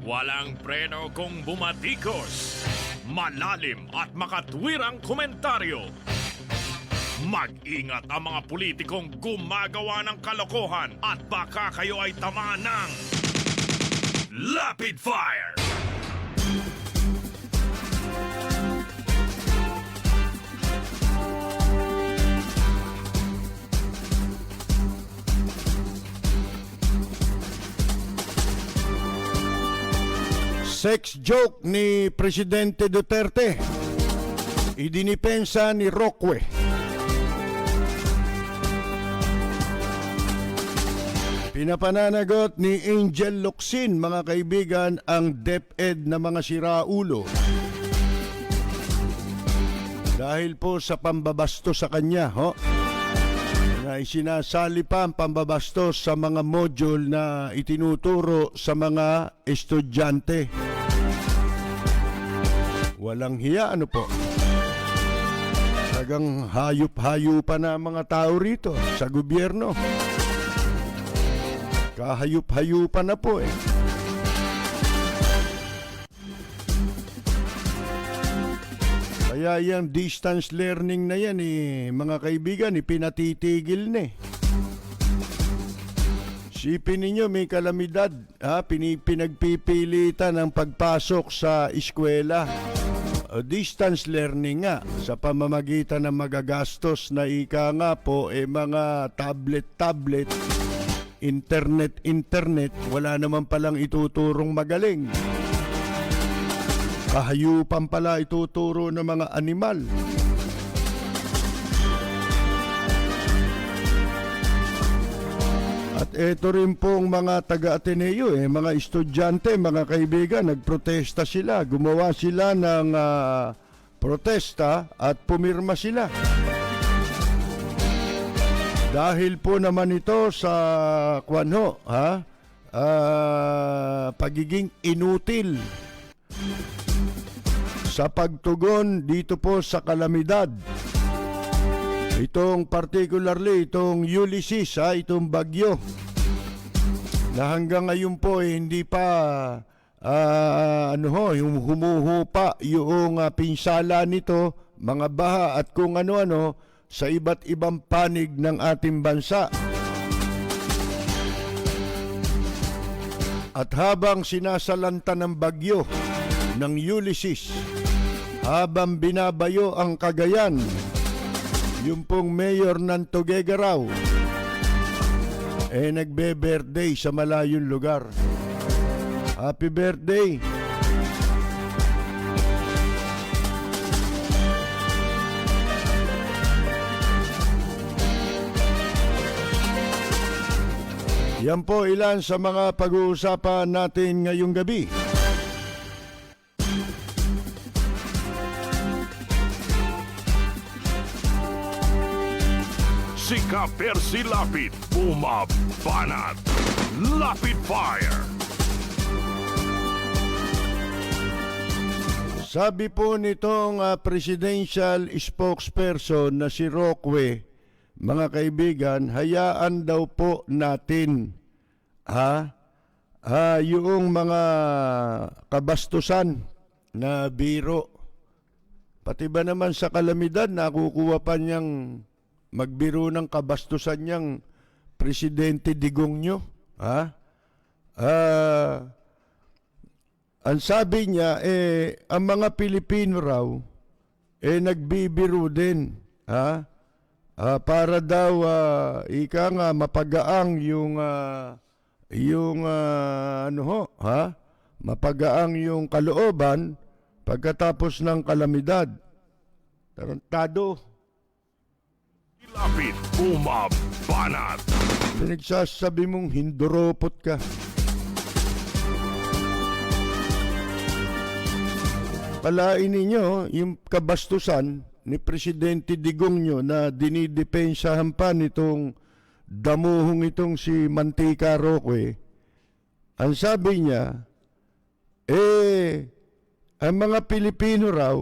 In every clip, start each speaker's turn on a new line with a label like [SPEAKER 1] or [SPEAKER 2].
[SPEAKER 1] Walang preno kung bumatikos. Malalim at makatwirang komentaryo. Mag-ingat ang mga politikong gumagawa ng kalokohan at baka kayo ay tamaan ng Lapid Fire!
[SPEAKER 2] Sex joke ni Presidente Duterte. Idinipensa ni Roque. Pinapananagot ni Angel Locsin, mga kaibigan, ang DepEd na mga siraulo. Dahil po sa pambabastos sa kanya, na isinasali pa ang pambabastos sa mga module na itinuturo sa mga estudyante. Walang hiya, ano po? Tagang hayop-hayupan na mga tao rito sa gobyerno. Kahayop-hayupan na po eh. Kaya yung distance learning na yan mga kaibigan, pinatitigil na eh. Sipin ninyo, may kalamidad, pinagpipilitan ang pagpasok sa eskwela. Distance learning nga sa pamamagitan ng magagastos na ika nga po mga tablet, internet, wala naman palang ituturong magaling. Kahayupan pala ituturo ng mga animal. At eto rin pong mga taga-Ateneo, mga estudyante, mga kaibigan, nagprotesta sila. Gumawa sila ng protesta at pumirma sila. Dahil po naman ito sa pagiging inutil sa pagtugon dito po sa kalamidad. Particularly itong Ulysses, itong bagyo na hanggang ngayon po hindi pa yung humuhupa yung pinsala nito, mga baha at kung ano-ano sa iba't ibang panig ng ating bansa. At habang sinasalanta ng bagyo ng Ulysses, habang binabayo ang Cagayan, yung pong mayor ng Tuguegarao nagbe-birthday sa malayong lugar. Happy birthday! Yan po ilan sa mga pag-uusapan natin ngayong gabi.
[SPEAKER 1] Si Percy Lapid, bumabanat. Lapid Fire!
[SPEAKER 2] Sabi po nitong presidential spokesperson na si Roque, mga kaibigan, hayaan daw po natin yung mga kabastusan na biro. Pati ba naman sa kalamidad, nakukuha pa niyang magbiro ng kabastusan niyang Presidente Digong nyo? Ang sabi niya, ang mga Pilipino raw, nagbibiro din, para daw, mapagaang mapagaang yung kalooban pagkatapos ng kalamidad. Tarantado.
[SPEAKER 1] Lapid, bumabanat.
[SPEAKER 2] Pinagsasabi mong hinduropot ka. Palain ninyo yung kabastusan ni Presidente Digong nyo na dinidepensahan pa nitong damuhong itong si Mantika Roque. Ang sabi niya, ang mga Pilipino raw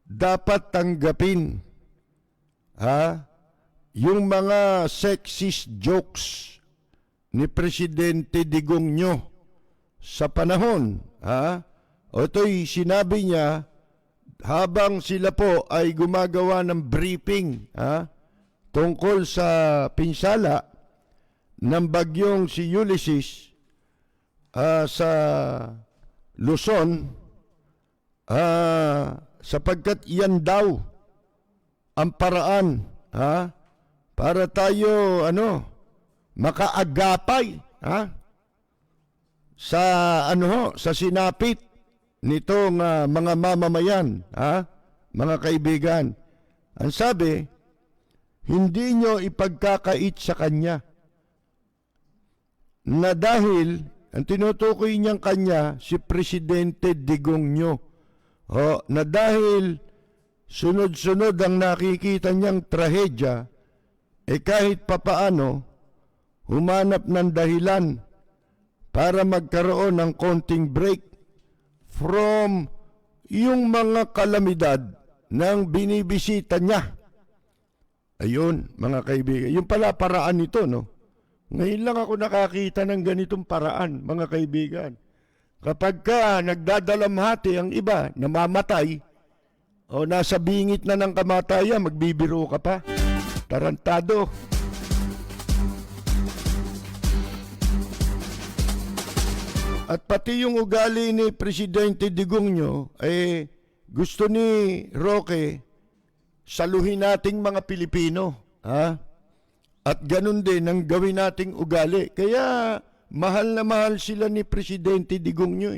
[SPEAKER 2] dapat tanggapin yung mga sexist jokes ni Presidente Digong nyo sa panahon, o ito'y sinabi niya habang sila po ay gumagawa ng briefing, tungkol sa pinsala ng bagyong si Ulysses sa Luzon, sapagkat yan daw ang paraan para tayo makaagapay sa sinapit nitong mga mamamayan, mga kaibigan. Ang sabi, hindi nyo ipagkakait sa kanya na dahil ang tinutukoy niyang kanya si Presidente Digong nyo, na dahil sunod-sunod ang nakikita niyang trahedya, kahit papaano humanap ng dahilan para magkaroon ng konting break from yung mga kalamidad ng binibisita niya. Ayun, mga kaibigan. Yung pala paraan nito, no? Ngayon lang ako nakakita ng ganitong paraan, mga kaibigan. Kapag ka nagdadalamhati ang iba, namamatay, o nasa bingit na ng kamatayan, magbibiro ka pa. Tarantado. At pati yung ugali ni Presidente Digong nyo, gusto ni Roque saluhin nating mga Pilipino. At ganun din ang gawin nating ugali. Kaya mahal na mahal sila ni Presidente Digong nyo.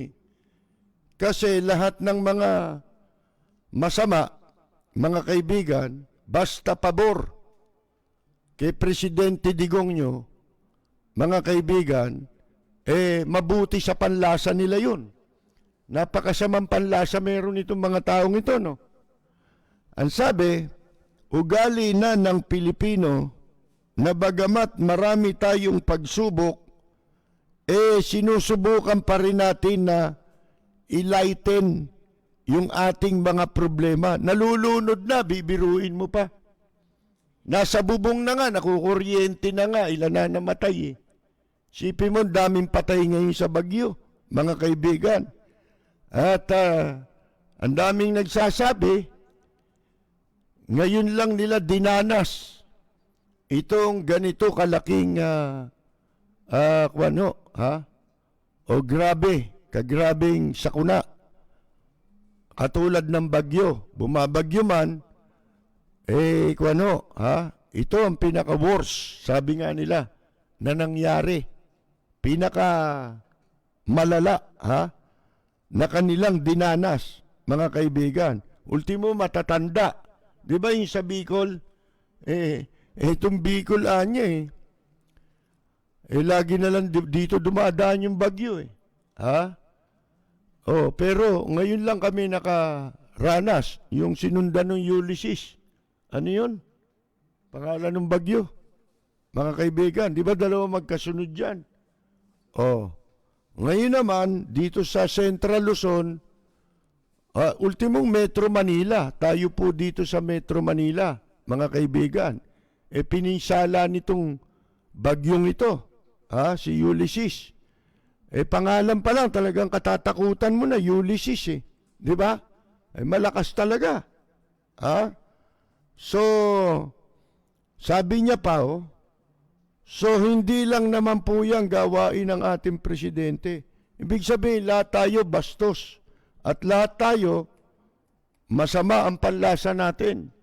[SPEAKER 2] Kasi lahat ng mga masama, mga kaibigan, basta pabor kay Presidente Digong nyo, mga kaibigan, mabuti sa panlasa nila yun. Napakasamang panlasa meron itong mga taong ito, no? Ang sabi, ugali na ng Pilipino na bagamat marami tayong pagsubok, sinusubukan pa rin natin na i-lighten yung ating mga problema. Nalulunod na, bibiruin mo pa. Nasa bubong na nga, nakukuryente na nga, ilan na namatay Sipin mo, daming patay ngayon sa bagyo, mga kaibigan. At ang daming nagsasabi, ngayon lang nila dinanas itong ganito kalaking kagrabing sakuna. Katulad ng bagyo, bumabagyo man, ito ang pinaka-worst, sabi nga nila, na nangyari. Pinaka malala, na kanilang dinanas, mga kaibigan. Ultimo matatanda. Di ba yung sa Bicol? Itong Bicol anya lagi na lang dito dumadaan yung bagyo pero ngayon lang kami nakaranas yung sinundan ng Ulysses. Ano yun? Pangalan ng bagyo. Mga kaibigan, di ba dalawa magkasunod dyan? Ngayon naman, dito sa Central Luzon, ultimong Metro Manila, tayo po dito sa Metro Manila, mga kaibigan, pininsala nitong bagyong ito, si Ulysses. Pangalan pa lang, talagang katatakutan mo na, Ulysses Di ba? Malakas talaga. So, sabi niya pa, so hindi lang naman po yan gawain ng ating presidente. Ibig sabihin, lahat tayo bastos. At lahat tayo, masama ang panlasa natin.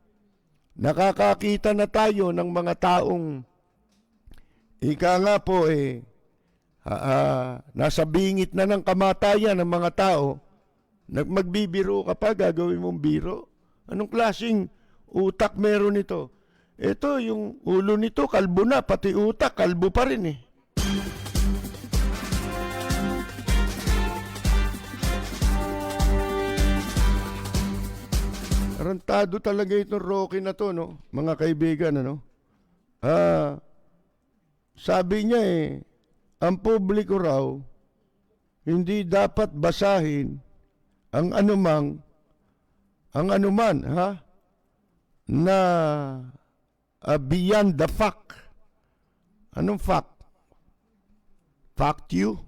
[SPEAKER 2] Nakakakita na tayo ng mga taong, ika nga po nasa bingit na ng kamatayan ng mga tao, magbibiro ka pa, gagawin mong biro. Anong klaseng utak meron ito? Ito, yung ulo nito, kalbo na, pati utak, kalbo pa rin Tarantado talaga itong Rocky na to, no? Mga kaibigan, sabi niya ang publiko raw, hindi dapat basahin ang anuman, na beyond the fact. Anong fact? Fact you?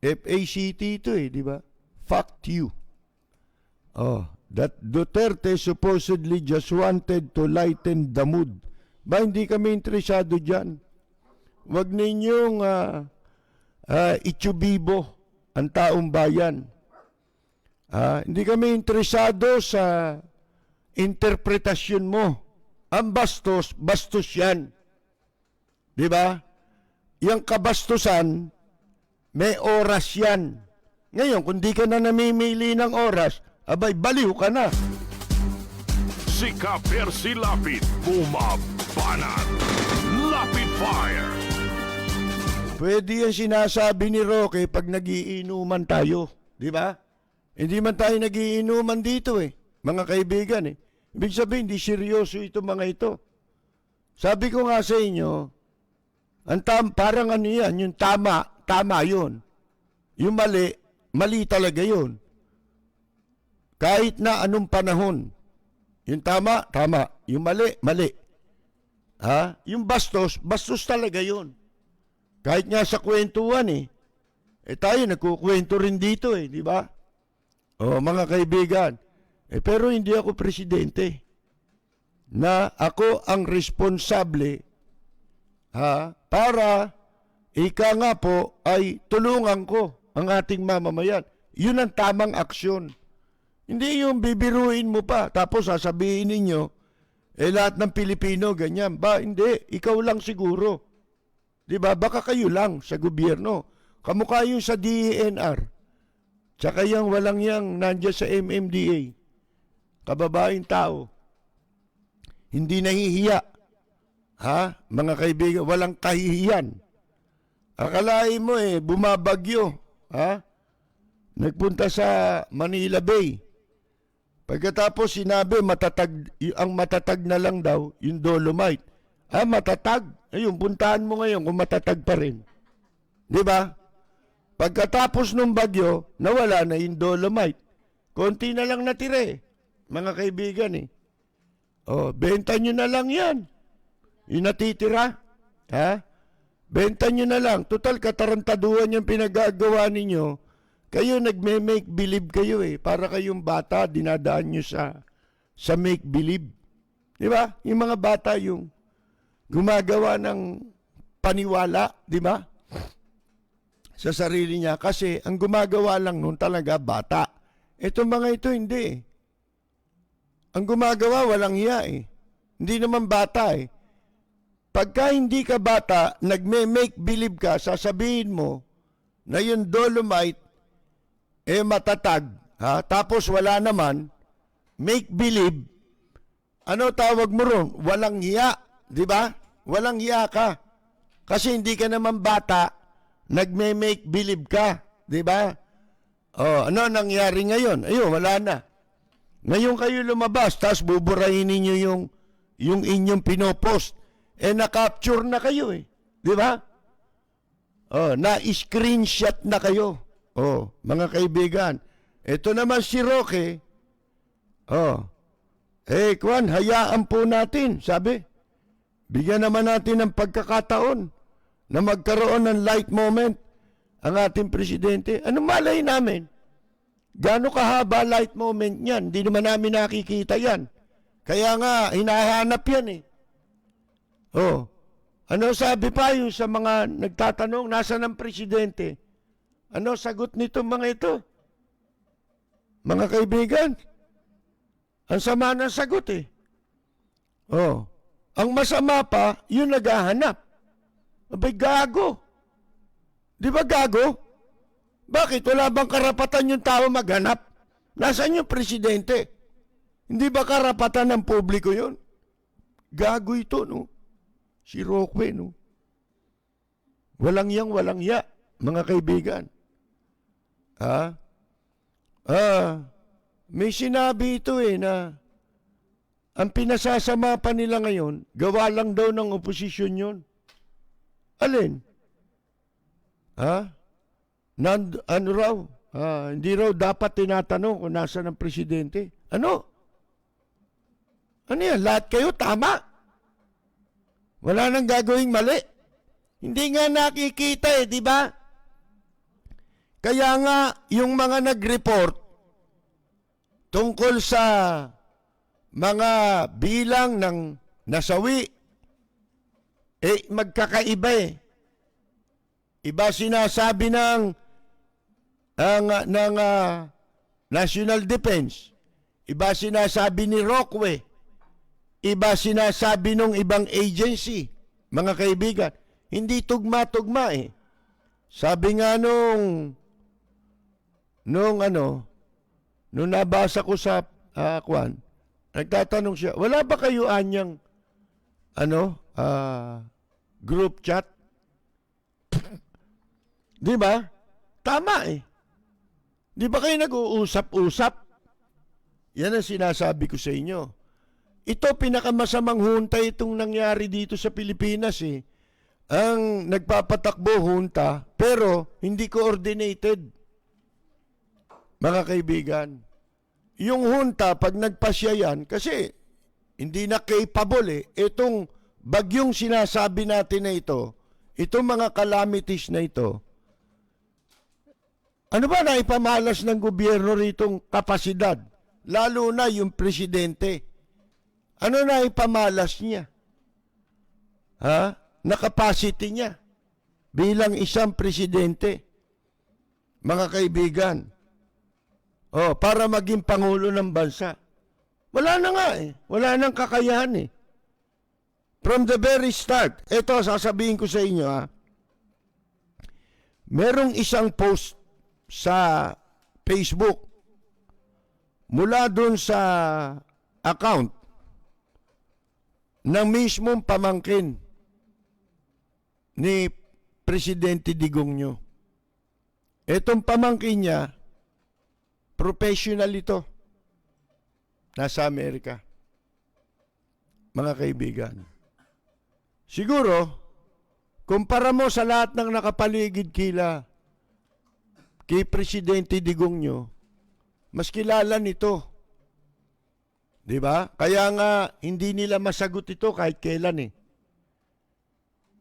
[SPEAKER 2] FACT ito di ba? Fact you. Oh, that Duterte supposedly just wanted to lighten the mood. Ba, hindi kami interesado dyan. Huwag ninyong itsubibo ang taong bayan. Hindi kami interesado sa interpretasyon mo. Ang bastos, bastos yan. Di ba? Yung kabastusan, may oras yan. Ngayon, kung di ka na namimili ng oras, abay, baliw ka na.
[SPEAKER 1] Si Ka-Percy Lapid, bumabanat. Lapid Fire.
[SPEAKER 2] Pwede yan sinasabi ni Roque pag nagiinuman tayo. Di ba? Hindi man tayo nagiinuman dito mga kaibigan Ibig sabihin, hindi seryoso ito mga ito. Sabi ko nga sa inyo, parang ano yan, yung tama yun. Yung mali, mali talaga yun. Kahit na anong panahon. Yung tama. Yung mali. Yung bastos talaga yun. Kahit nga sa kwentuhan tayo nagkukwento rin dito di ba? Mga kaibigan, pero hindi ako presidente. Na ako ang responsable para ika nga po ay tulungan ko ang ating mamamayan. Yun ang tamang aksyon. Hindi yung bibiruin mo pa tapos sasabihin ninyo lahat ng Pilipino ganyan. Ba, hindi. Ikaw lang siguro. Diba? Baka kayo lang sa gobyerno. Kamukha yung sa DENR. Tsaka yung walang yang nandiyan sa MMDA. Kababaeng tao. Hindi nahihiya. Mga kaibigan, walang kahihiyan. Akalain mo bumabagyo. Nagpunta sa Manila Bay. Pagkatapos sinabi, ang matatag na lang daw, yung Dolomite. Matatag. Ayun, puntahan mo ngayon kung matatag pa rin. Di ba? Pagkatapos ng bagyo, nawala na yung Dolomite. Konti na lang natira mga kaibigan benta nyo na lang yan. Yung natitira. Benta nyo na lang. Total, katarantaduhan yung pinagagawa ninyo. Kayo nagme-make believe kayo Para kayong bata, dinadaan nyo sa make believe. Di ba? Yung mga bata yung gumagawa ng paniwala, di ba? Sa sarili niya. Kasi ang gumagawa lang nun talaga bata. Itong mga ito hindi Ang gumagawa walang hiya Hindi naman bata Pagka hindi ka bata, nagme-make believe ka, sasabihin mo na yung Dolomite matatag, tapos wala naman, make believe, ano tawag mo ron? Walang hiya, di ba? Walang hiya ka. Kasi hindi ka naman bata, nagme-make believe ka, di ba? Ano nangyari ngayon? Ayun, wala na. Ngayon kayo lumabas, tapos buburahin ninyo yung inyong pinopost. Na-capture na kayo di ba? Na-screenshot na kayo. Mga kaibigan, ito naman si Roque, Kwan, hayaan po natin, sabi. Bigyan naman natin ng pagkakataon na magkaroon ng light moment ang ating presidente. Anong malay namin? Gaano kahaba light moment niyan? Hindi naman namin nakikita yan. Kaya nga, hinahanap yan Ano sabi pa yung sa mga nagtatanong, nasaan ang presidente? Ano sagot nito mga ito? Mga kaibigan, ang sama ng sagot Ang masama pa, yung naghahanap. Abay, gago. Di ba gago? Bakit? Wala bang karapatan yung tao maghanap? Nasaan yung presidente? Hindi ba karapatan ng publiko yun? Gago ito, no? Si Roque, no? Walang yang, walang ya, mga kaibigan. May sinabi ito na ang pinasasama pa nila ngayon, gawa lang daw ng oposisyon yun. Alin? Ano raw? Hindi raw dapat tinatanong kung nasaan ang presidente. Ano? Ano yan? Lahat kayo tama. Wala nang gagawing mali. Hindi nga nakikita di ba? Kaya nga, yung mga nag-report tungkol sa mga bilang ng nasawi, magkakaiba eh. Iba sinasabi ng National Defense, iba sinasabi ni Rockway, iba sinasabi ng ibang agency, mga kaibigan. Hindi tugma-tugma eh. Sabi nga nung nabasa ko sa nagtatanong siya, wala ba kayo anyang group chat? Di ba? Tama eh. Di ba kayo nag-uusap-usap? Yan ang sinasabi ko sa inyo. Ito pinakamasamang hunta itong nangyari dito sa Pilipinas eh. Ang nagpapatakbo hunta pero hindi coordinated. Mga kaibigan, yung hunta pag nagpasya yan, kasi hindi na capable eh. Itong bagyong sinasabi natin na ito, itong mga calamities na ito, ano ba na ipamalas ng gobyerno ritong kapasidad? Lalo na yung presidente. Ano na ipamalas niya? Na capacity niya bilang isang presidente. Mga kaibigan. Para maging pangulo ng bansa. Wala na nga eh. Wala nang kakayahan eh. From the very start, ito sasabihin ko sa inyo merong isang post sa Facebook mula dun sa account ng mismong pamangkin ni Presidente Digongyo. Etong pamangkin niya, professional ito. Nasa Amerika. Mga kaibigan. Siguro, kumpara mo sa lahat ng nakapaligid kay Presidente Digongyo, mas kilala nito. Di ba? Kaya nga, hindi nila masagot ito kahit kailan eh.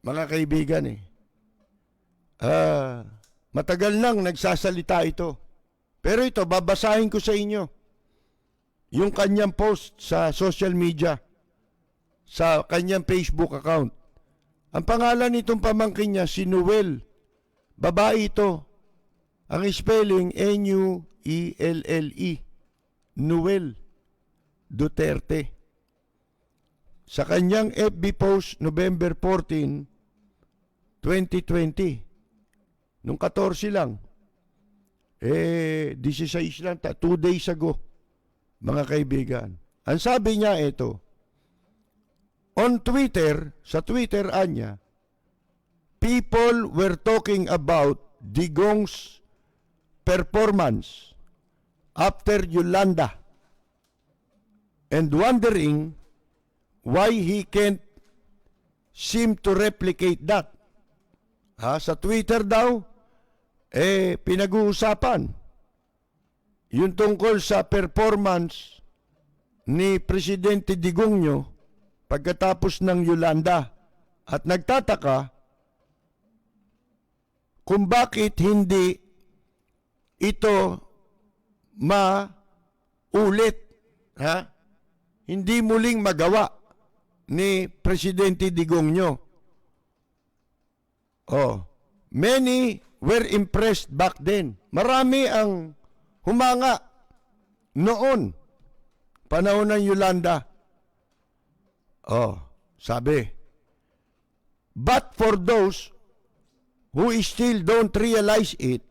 [SPEAKER 2] Mga kaibigan eh. Matagal nang nagsasalita ito. Pero ito, babasahin ko sa inyo. Yung kanyang post sa social media. Sa kanyang Facebook account. Ang pangalan nitong pamangkin niya, si Noel. Babae ito. Ang spelling, N-U-E-L-L-E. Noel Duterte. Sa kanyang FB post, November 14, 2020. Nung 14 lang. 16 lang, 2 days ago. Mga kaibigan. Ang sabi niya ito, on Twitter, sa Twitter niya, people were talking about Digong's performance after Yolanda and wondering why he can't seem to replicate that. Sa Twitter daw, pinag-uusapan yung tungkol sa performance ni Presidente Digongyo pagkatapos ng Yolanda at nagtataka kung bakit hindi ito maulit, hindi muling magawa ni Presidente Digongyo. Many were impressed back then. Marami ang humanga noon, panahon ng Yolanda. Sabi, but for those who still don't realize it,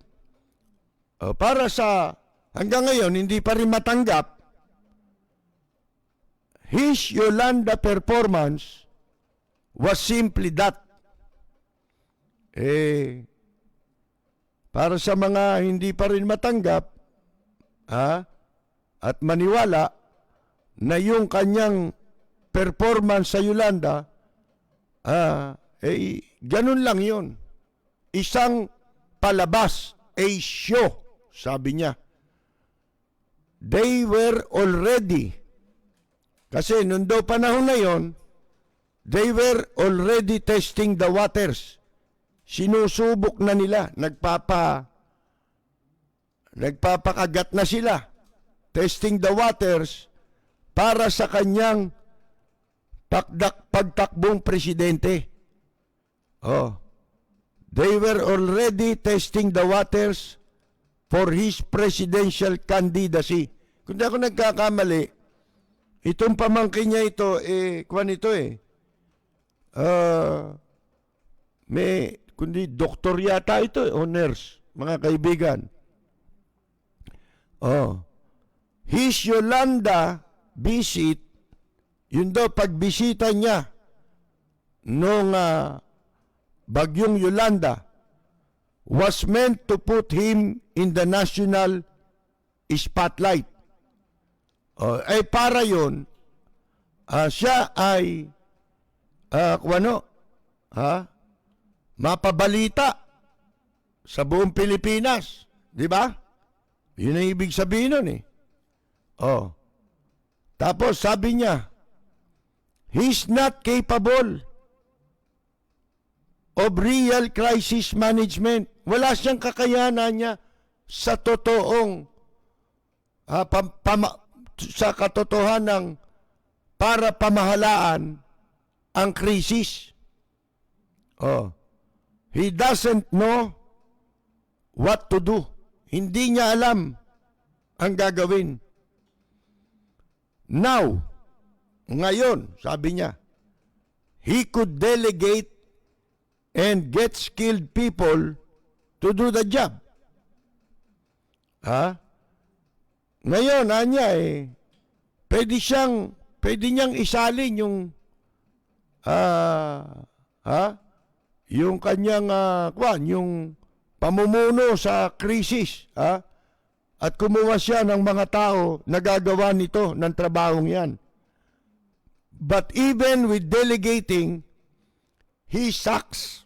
[SPEAKER 2] para sa hanggang ngayon hindi pa rin matanggap, his Yolanda performance was simply that. Para sa mga hindi pa rin matanggap at maniwala na yung kanyang performance sa Yolanda, ganun lang yun. Isang palabas, a show, sabi niya. They were already, kasi nung daw panahon na yon, they were already testing the waters. Sinusubok na nila, nagpapakagat na sila, testing the waters para sa kanyang pagtakbong presidente. Oh. They were already testing the waters for his presidential candidacy. Kung di ako nagkakamali, itong pamangkin niya ito, kuwan ito kundi doktor yata ito o nurse, mga kaibigan. Oh. His Yolanda visit, yun daw pagbisita niya nung bagyong Yolanda was meant to put him in the national spotlight. Para yun, siya ay mapabalita sa buong Pilipinas. Di ba? Yun ang ibig sabihin nun Tapos sabi niya, he's not capable of real crisis management. Wala siyang kakayanan niya sa totoong sa katotohanan para pamahalaan ang krisis. He doesn't know what to do. Hindi niya alam ang gagawin. Now, ngayon, sabi niya, he could delegate and get skilled people to do the job. Ngayon, pwede niyang isalin yung kanyang, yung pamumuno sa krisis, at kumuha siya ng mga tao na gagawa nito ng trabahong yan. But even with delegating, he sucks.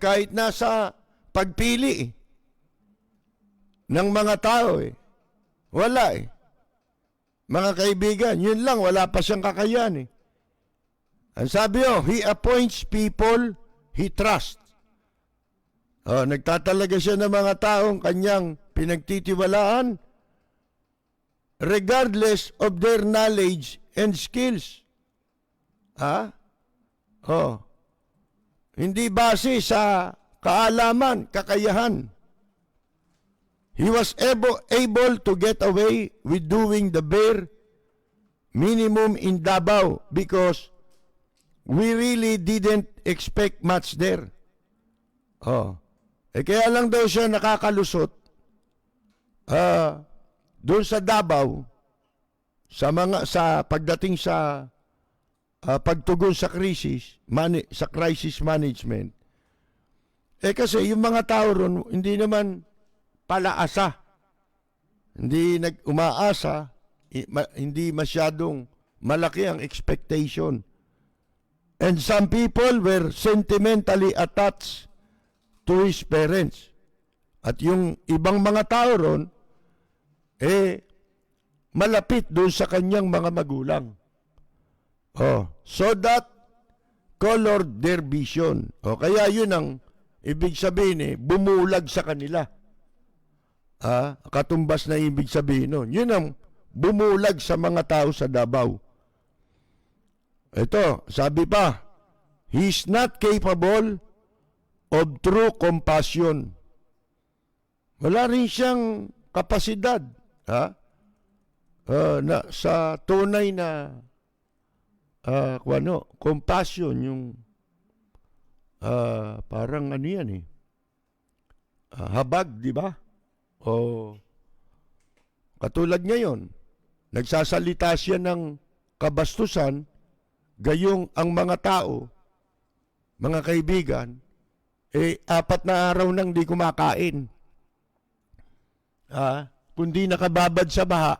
[SPEAKER 2] Kahit nasa pagpili ng mga tao, wala Mga kaibigan, yun lang, wala pa siyang kakayahan Ang sabi he appoints people he trusts. Nagtatalaga siya ng mga taong kanyang pinagtitiwalaan regardless of their knowledge and skills. Hindi base sa kaalaman, kakayahan. He was able to get away with doing the bare minimum in Davao because we really didn't expect much there. Kaya lang daw siya nakakalusot doon sa Davao sa pagdating sa pagtugon sa crisis management. Kasi yung mga tao ron hindi naman palaasa. Hindi umaasa, hindi masyadong malaki ang expectation. And some people were sentimentally attached to his parents. At yung ibang mga tao ron, malapit doon sa kanyang mga magulang. So that colored their vision. Kaya yun ang ibig sabihin bumulag sa kanila. Katumbas na ibig sabihin nun. Yun ang bumulag sa mga tao sa Davao. Ito, sabi pa, he's not capable of true compassion. Wala rin siyang kapasidad na sa tunay na compassion, yung parang ano yan habag, di ba? Katulad ngayon, nagsasalita siya ng kabastusan, gayong ang mga tao, mga kaibigan, 4 na araw nang di kumakain. Kundi nakababad sa baha,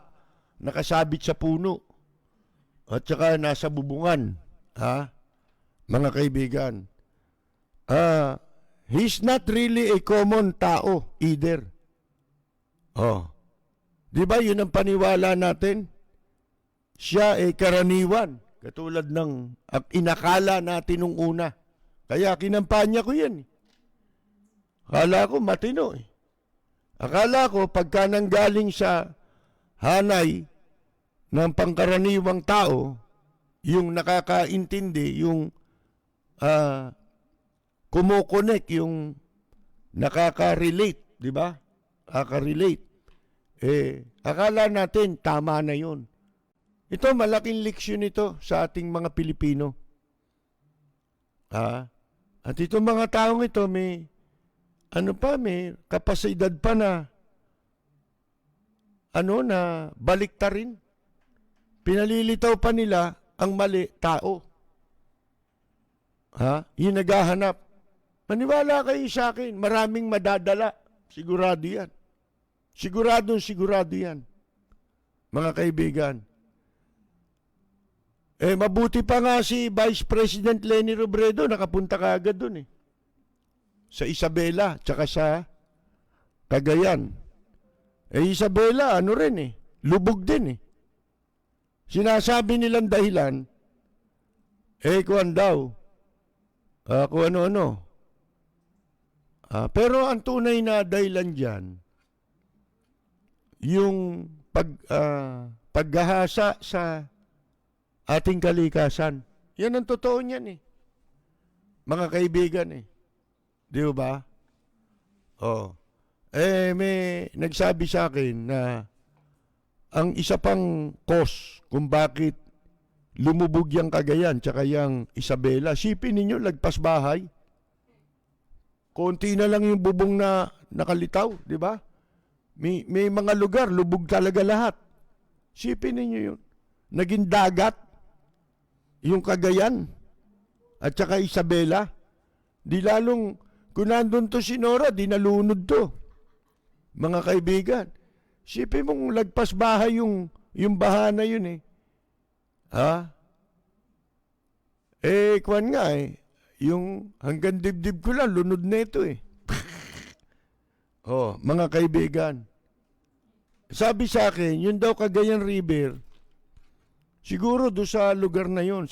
[SPEAKER 2] nakasabit sa puno, at saka nasa bubungan. Mga kaibigan, he's not really a common tao either. Di ba yun ang paniwala natin? Siya ay karaniwan, katulad ng inakala natin nung una. Kaya kinampanya ko yan. Kala ko matino Akala ko pagka nanggaling sa hanay ng pangkaraniwang tao, yung nakakaintindi, yung kumokonek, yung nakaka-relate, di ba? Nakaka-relate. Akala natin tama na yun. Ito, malaking leksyon ito sa ating mga Pilipino. At itong mga taong ito, may kapasidad pa na na baliktarin. Pinalilitaw pa nila ang mali tao. Yung naghahanap. Maniwala kayo sa akin, maraming madadala. Sigurado yan. Sigurado yan. Mga kaibigan. Mabuti pa nga si Vice President Leni Robredo, nakapunta ka agad dun sa Isabela, tsaka sa Cagayan. Isabela, lubog din Sinasabi nilang dahilan, kuwan daw, kung ano-ano. Pero ang tunay na dahilan dyan, yung paghahasa sa ating kalikasan. Yan ang totoo niyan mga kaibigan Di ba? May nagsabi sa akin na ang isa pang cause kung bakit lumubog yung Cagayan tsaka yung Isabela, sipin ninyo, lagpas bahay. Konti na lang yung bubong na nakalitaw, di ba? May mga lugar, lubog talaga lahat. Sipin ninyo yun. Naging dagat, yung Cagayan, at saka Isabela. Di lalong, kung nandun to si Nora, di nalunod to. Mga kaibigan, sipin mong lagpas bahay yung baha na yun Kwan nga yung hanggang dibdib ko lang, lunod na ito mga kaibigan. Sabi sa akin, yun daw Cagayan River, siguro do sa lugar na yun,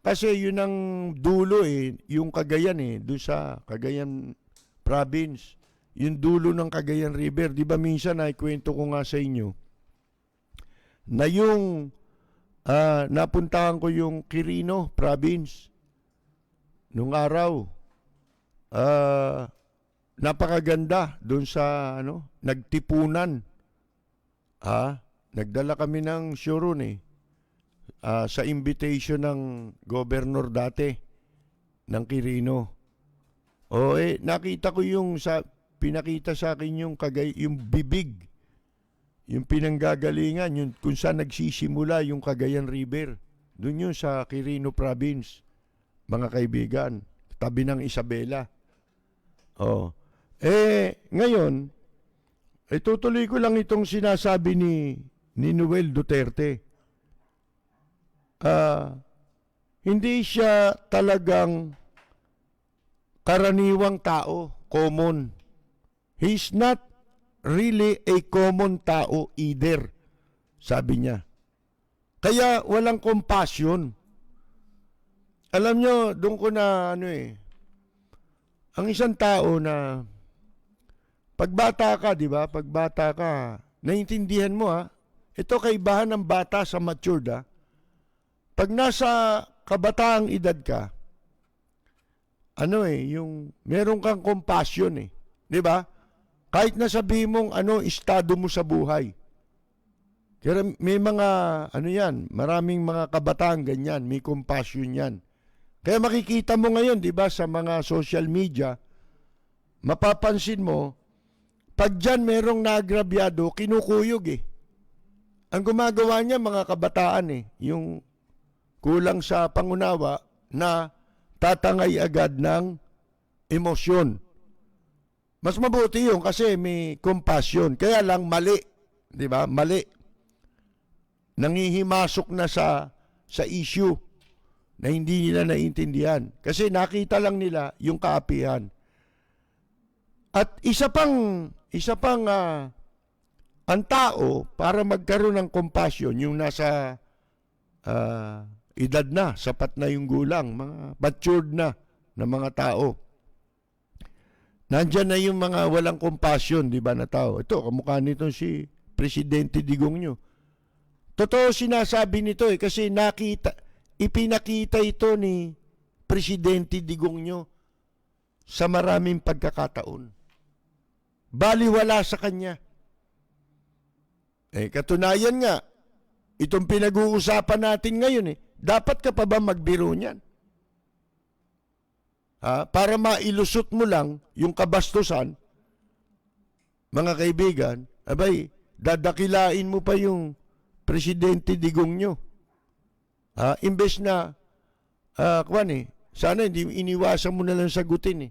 [SPEAKER 2] kasi yun ang dulo yung Cagayan do sa Cagayan Province, yung dulo ng Cagayan River. Di ba minsan ikwento ko nga sa inyo, na yung napuntahan ko yung Quirino Province nung araw. Napakaganda doon sa nagtipunan. Nagdala kami ng Shuron sa invitation ng governor dati ng Quirino. Nakita ko pinakita sa akin yung bibig, yung pinanggagalingan, yung kung saan nagsisimula yung Cagayan River. Doon yun sa Quirino Province, mga kaibigan, tabi ng Isabela. Ngayon, tutuloy ko lang itong sinasabi ni Noel Duterte. Hindi siya talagang karaniwang tao, common. He's not really a common tao either, sabi niya. Kaya walang compassion. Alam nyo, doon ko na ang isang tao na pagbata ka, di ba? Pagbata ka, naiintindihan mo ito kaibahan ng bata sa matured Pag nasa kabataang edad ka, yung meron kang compassion di ba? Kahit na sabihin mong estado mo sa buhay. Kaya may mga maraming mga kabataan ganyan, may compassion yan. Kaya makikita mo ngayon, di ba, sa mga social media, mapapansin mo, pag dyan merong naagrabyado, kinukuyog Ang gumagawa niya mga kabataan yung kulang sa pangunawa na tatangay agad ng emosyon. Mas mabuti yun kasi may compassion. Kaya lang mali. Di ba? Mali. Nangihimasok na sa issue na hindi nila naiintindihan. Kasi nakita lang nila yung kaapihan. At isa pang ang tao para magkaroon ng compassion, yung nasa edad na, sapat na yung gulang, mga matured na mga tao. Nandyan na yung mga walang compassion, di ba, na tao. Ito, kamukha nito si Presidente Digong nyo. Totoo sinasabi nito kasi ipinakita ito ni Presidente Digong nyo sa maraming pagkakataon. Baliwala sa kanya. Katunayan nga, itong pinag-uusapan natin ngayon dapat ka pa ba magbiro niyan? Para mailusot mo lang yung kabastusan, mga kaibigan, abay, dadakilain mo pa yung Presidente Digong nyo. Imbes na, sana hindi iniwasan mo na lang sagutin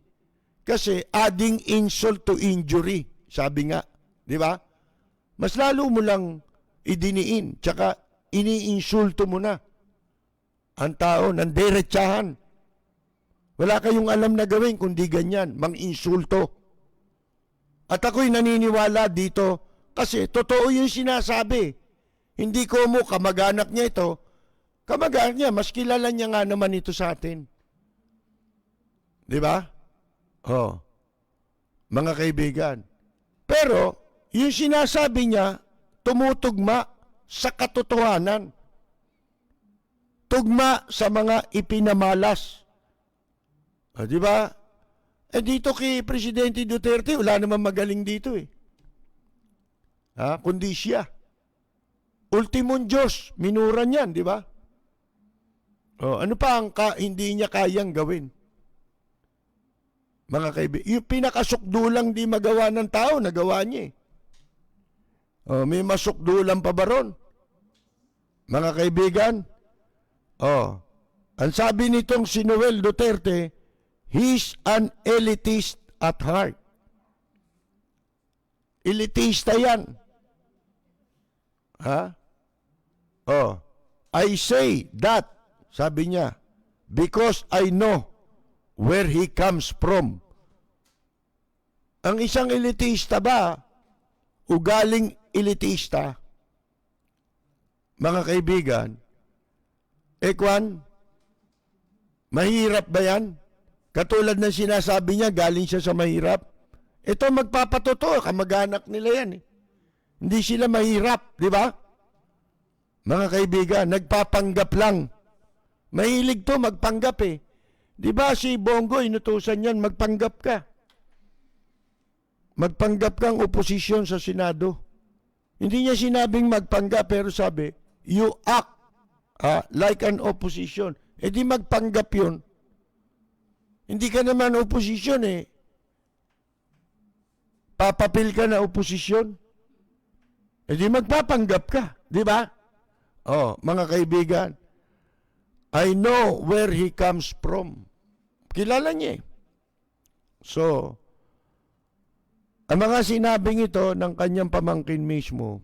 [SPEAKER 2] Kasi adding insult to injury, sabi nga, di ba? Mas lalo mo lang idiniin, tsaka iniinsulto mo na ang tao ng diretsahan. Wala kayong alam na gawin kundi ganyan, mang-insulto. At ako'y naniniwala dito kasi totoo yung sinasabi. Hindi ko mo kamag-anak niya ito. Kamag-anak niya, mas kilala niya nga naman ito sa atin. Di ba? Mga kaibigan. Pero, yung sinasabi niya, tumutugma sa katotohanan. Tugma sa mga ipinamalas. Di ba? Dito kay Presidente Duterte, wala naman magaling dito kundi siya. Ultimong Diyos, minura niyan, di ba? Ano pa ang hindi niya kayang gawin? Mga kaibigan, yung pinakasukdulang di magawa ng tao, nagawa niya may masukdulang pa ba ron? Mga kaibigan, ang sabi nitong si Noel Duterte, he's an elitist at heart. Elitista yan. I say that, sabi niya, because I know where he comes from. Ang isang elitista ba, ugaling elitista, mga kaibigan, mahirap ba yan? Katulad ng sinasabi niya, galing siya sa mahirap. Ito magpapatotoo, kamag-anak nila yan Hindi sila mahirap, di ba? Mga kaibigan, nagpapanggap lang. Mahilig to magpanggap Di ba si Bongo, inutusan yan, magpanggap ka. Magpanggap kang oposisyon sa Senado. Hindi niya sinabing magpanggap, pero sabi, you act like an opposition. Di magpanggap yun. Hindi ka naman oposisyon Papapil ka na oposisyon. Di magpapanggap ka, di ba? Mga kaibigan, I know where he comes from. Kilala niya So, ang mga sinabing ito ng kanyang pamangkin mismo,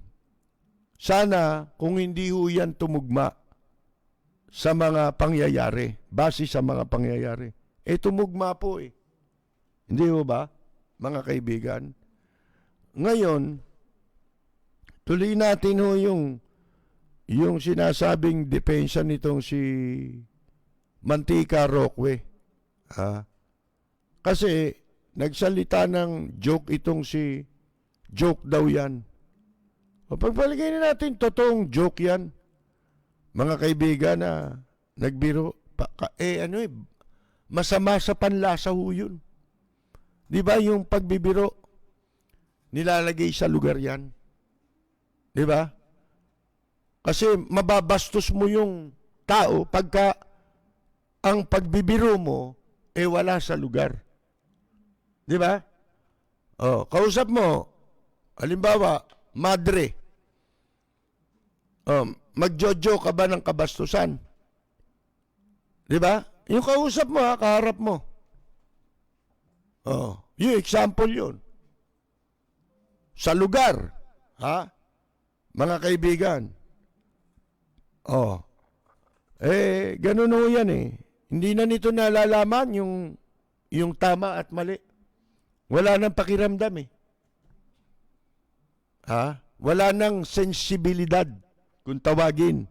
[SPEAKER 2] sana kung hindi ho yan tumugma sa mga pangyayari, base sa mga pangyayari, tumugma po Hindi ho ba, mga kaibigan? Ngayon, tuloy natin ho yung sinasabing depensa nitong si Mantika Roque. Kasi nagsalita ng joke itong si joke daw yan. Pagpaligay na natin, totoong joke yan. Mga kaibigan na nagbiro, masama sa panlasa ho yun. Di ba yung pagbibiro, nilalagay sa lugar yan? Di ba? Kasi mababastos mo yung tao pagka ang pagbibiro mo wala sa lugar. Di ba? Kausap mo, halimbawa, madre. Magjojo ka ba ng kabastusan? Di ba? Yung kausap mo kaharap mo. Yung example yun. Sa lugar, mga kaibigan. Ganun ho yan Hindi na nito nalalaman yung tama at mali. Wala nang pakiramdam Wala nang sensibilidad, kung tawagin,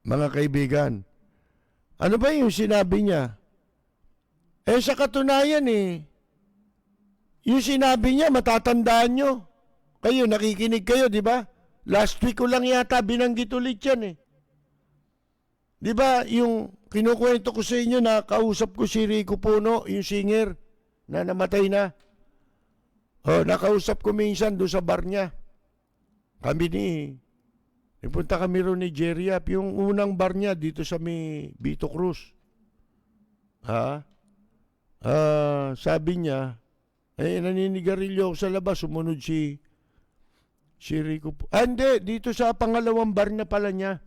[SPEAKER 2] mga kaibigan. Ano ba yung sinabi niya? Sa katunayan Yung sinabi niya, matatandaan nyo. Kayo, nakikinig kayo, di ba? Last week ko lang yata binanggit ulit yan eh. Di ba, yung kinukwento ko sa inyo na kausap ko si Rico Puno, yung singer na namatay na. Nakausap ko minsan doon sa bar niya. Napunta kami ron ni Jerry Yap, yung unang bar niya dito sa may Vito Cruz. Sabi niya, naninigarilyo ako sa labas, sumunod si Rico. Hindi, dito sa pangalawang bar na pala niya.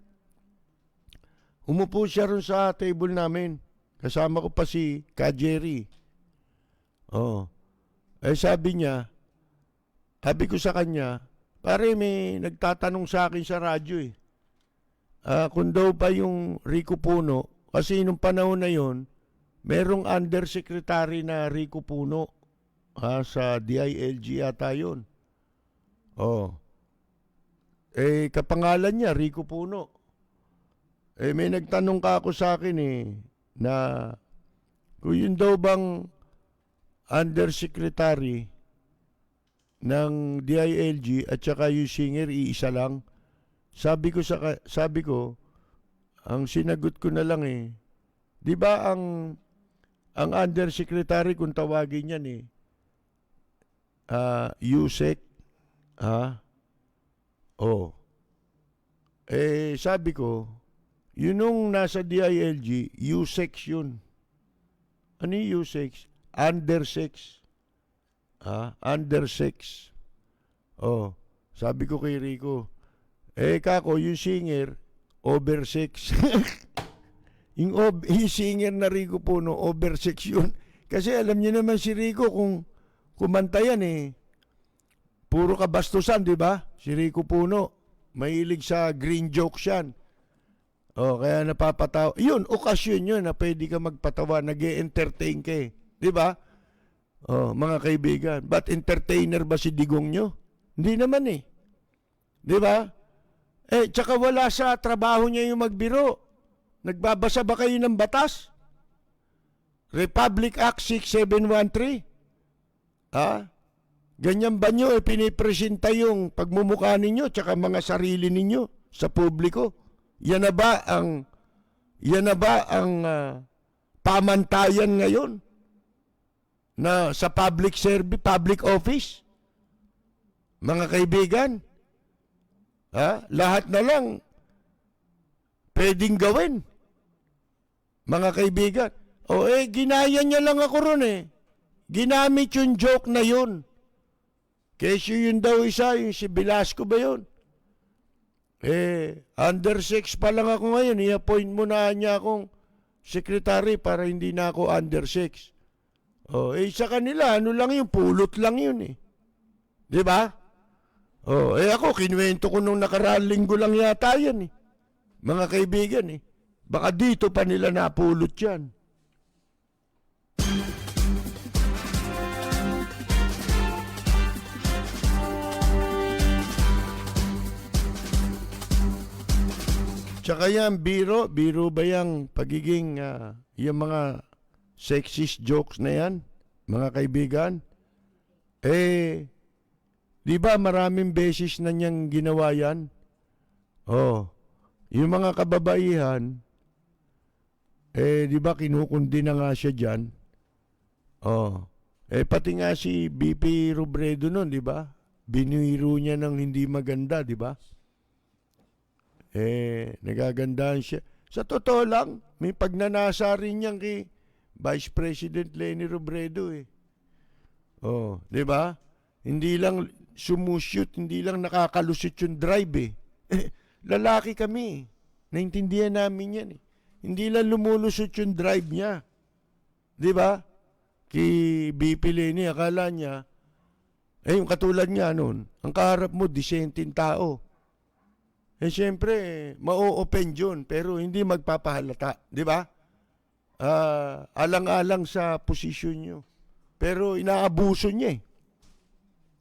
[SPEAKER 2] Umupo siya ron sa table namin. Kasama ko pa si Ka Jerry. Sabi ko sa kanya, pare may nagtatanong sa akin sa radyo eh. Kung daw pa yung Rico Puno, kasi nung panahon na yon, merong undersecretary na Rico Puno sa DILG yata yun. Kapangalan niya, Rico Puno. May nagtanong ka ako sa akin na kung yun daw bang undersecretary ng DILG at saka yung singer, iisa lang. Sabi ko, ang sinagot ko na lang di ba ang undersecretary kung tawagin yan USEC, sabi ko, yun nung nasa DILG, USEC yun. Ano yung USEC? Undersex. Undersex. Sabi ko kay Rico, kako, yung singer, oversex. yung singer na Rico Puno, oversex yun. Kasi alam niyo naman si Rico kung kumanta yan puro kabastusan, di ba? Si Rico Puno, mahilig sa green jokes yan. Kaya napapatawa. Yun, okasyon yun na pwede ka magpatawa, nag-e-entertain ka di ba? Mga kaibigan, but entertainer ba si Digong nyo? Hindi naman di ba? Tsaka wala sa trabaho niya yung magbiro. Nagbabasa ba kayo ng batas? Republic Act 6713. Ganyan ba nyo pinipresenta yung pagmumukha ninyo tsaka mga sarili ninyo sa publiko? Yan na ba ang pamantayan ngayon na sa public service, public office? Mga kaibigan, lahat na lang pwedeng gawin. Mga kaibigan, ginaya niya lang ako ron Ginamit yung joke na yun. Kesyo yun daw isa, yung si Velasco ba yun? Undersex pa lang ako ngayon. I-appoint mo na niya akong secretary para hindi na ako undersex. Sa kanila, ano lang yun, pulot lang yun Di ba? Ako, kinuwento ko nung nakaraang linggo lang yata yan Mga kaibigan Baka dito pa nila napulot yan. Tsaka yan, biro ba yung pagiging, yung mga sexist jokes na yan, mga kaibigan? Di ba maraming beses na niyang ginawa yan? Yung mga kababaihan, di ba kinukundi na nga siya dyan? Pati nga si BP Robredo nun, di ba? Binuiro niya ng hindi maganda, di ba? Nagagandahan siya. Sa totoo lang, may pagnanasa rin niyan kay Vice President Leni Robredo di ba? Hindi lang sumushoot, hindi lang nakakalusot yung drive lalaki kami. Naintindihan namin yan Hindi lang lumulusot yung drive niya. Di ba? Kay BP Leni, akala niya, yung katulad niya nun, ang kaharap mo, disenteng tao. Siyempre, ma-o-open yun, pero hindi magpapahalata. Di ba? Alang-alang sa posisyon nyo. Pero inaabuso niya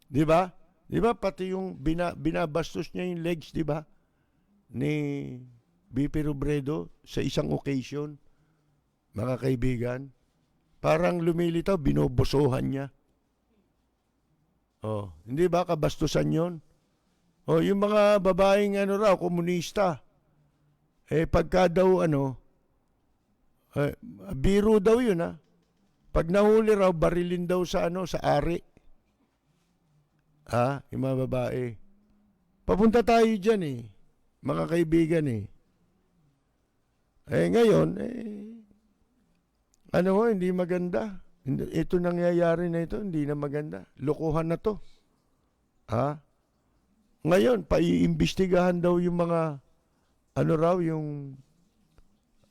[SPEAKER 2] Di ba? Di ba? Pati yung binabastos niya yung legs, di ba? Ni BP Robredo sa isang occasion. Mga kaibigan. Parang lumilitaw, binobosohan niya. Oh, hindi ba kabastusan 'yon? Oh, yung mga babaeng ano raw, komunista. Pagka daw eh, biro daw 'yun ha. Pag nahuli raw, barilin daw sa sa ari. Yung mga babae. Papunta tayo diyan mga kaibigan ngayon, hindi maganda. Ito nangyayari na ito, hindi na maganda. Lokohan na to. Ngayon, paiimbestigahan daw yung mga, yung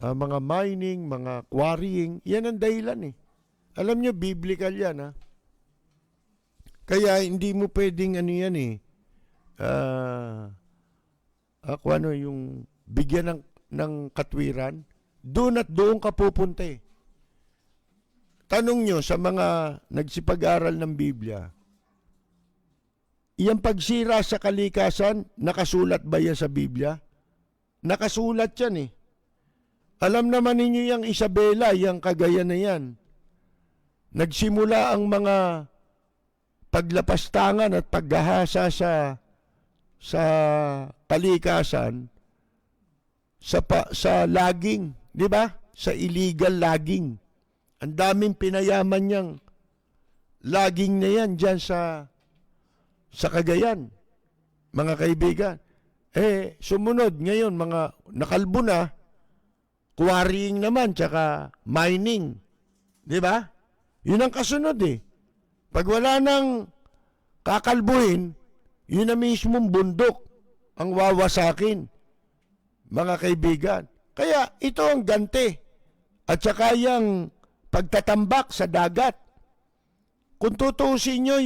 [SPEAKER 2] mga mining, mga quarrying. Yan ang dahilan Alam nyo, biblical yan Kaya hindi mo pwedeng yung bigyan ng katwiran, doon at doon ka pupunta Tanong nyo sa mga nagsipag-aral ng Biblia, iyang pagsira sa kalikasan, nakasulat ba yan sa Biblia? Nakasulat yan Alam naman ninyo yung Isabela, yung Cagayan na yan. Nagsimula ang mga paglapastangan at paggahasa sa kalikasan sa logging, di ba? Sa illegal logging. Ang daming pinayaman niyang logging na yan dyan sa Cagayan, mga kaibigan. Sumunod ngayon, mga nakalbo na, quarrying naman, tsaka mining. Di ba? Yun ang kasunod Pag wala nang kakalbuhin, yun na mismong bundok ang wawasakin, mga kaibigan. Kaya ito ang ganti. At saka yung pagtatambak sa dagat. Kung tutusin nyo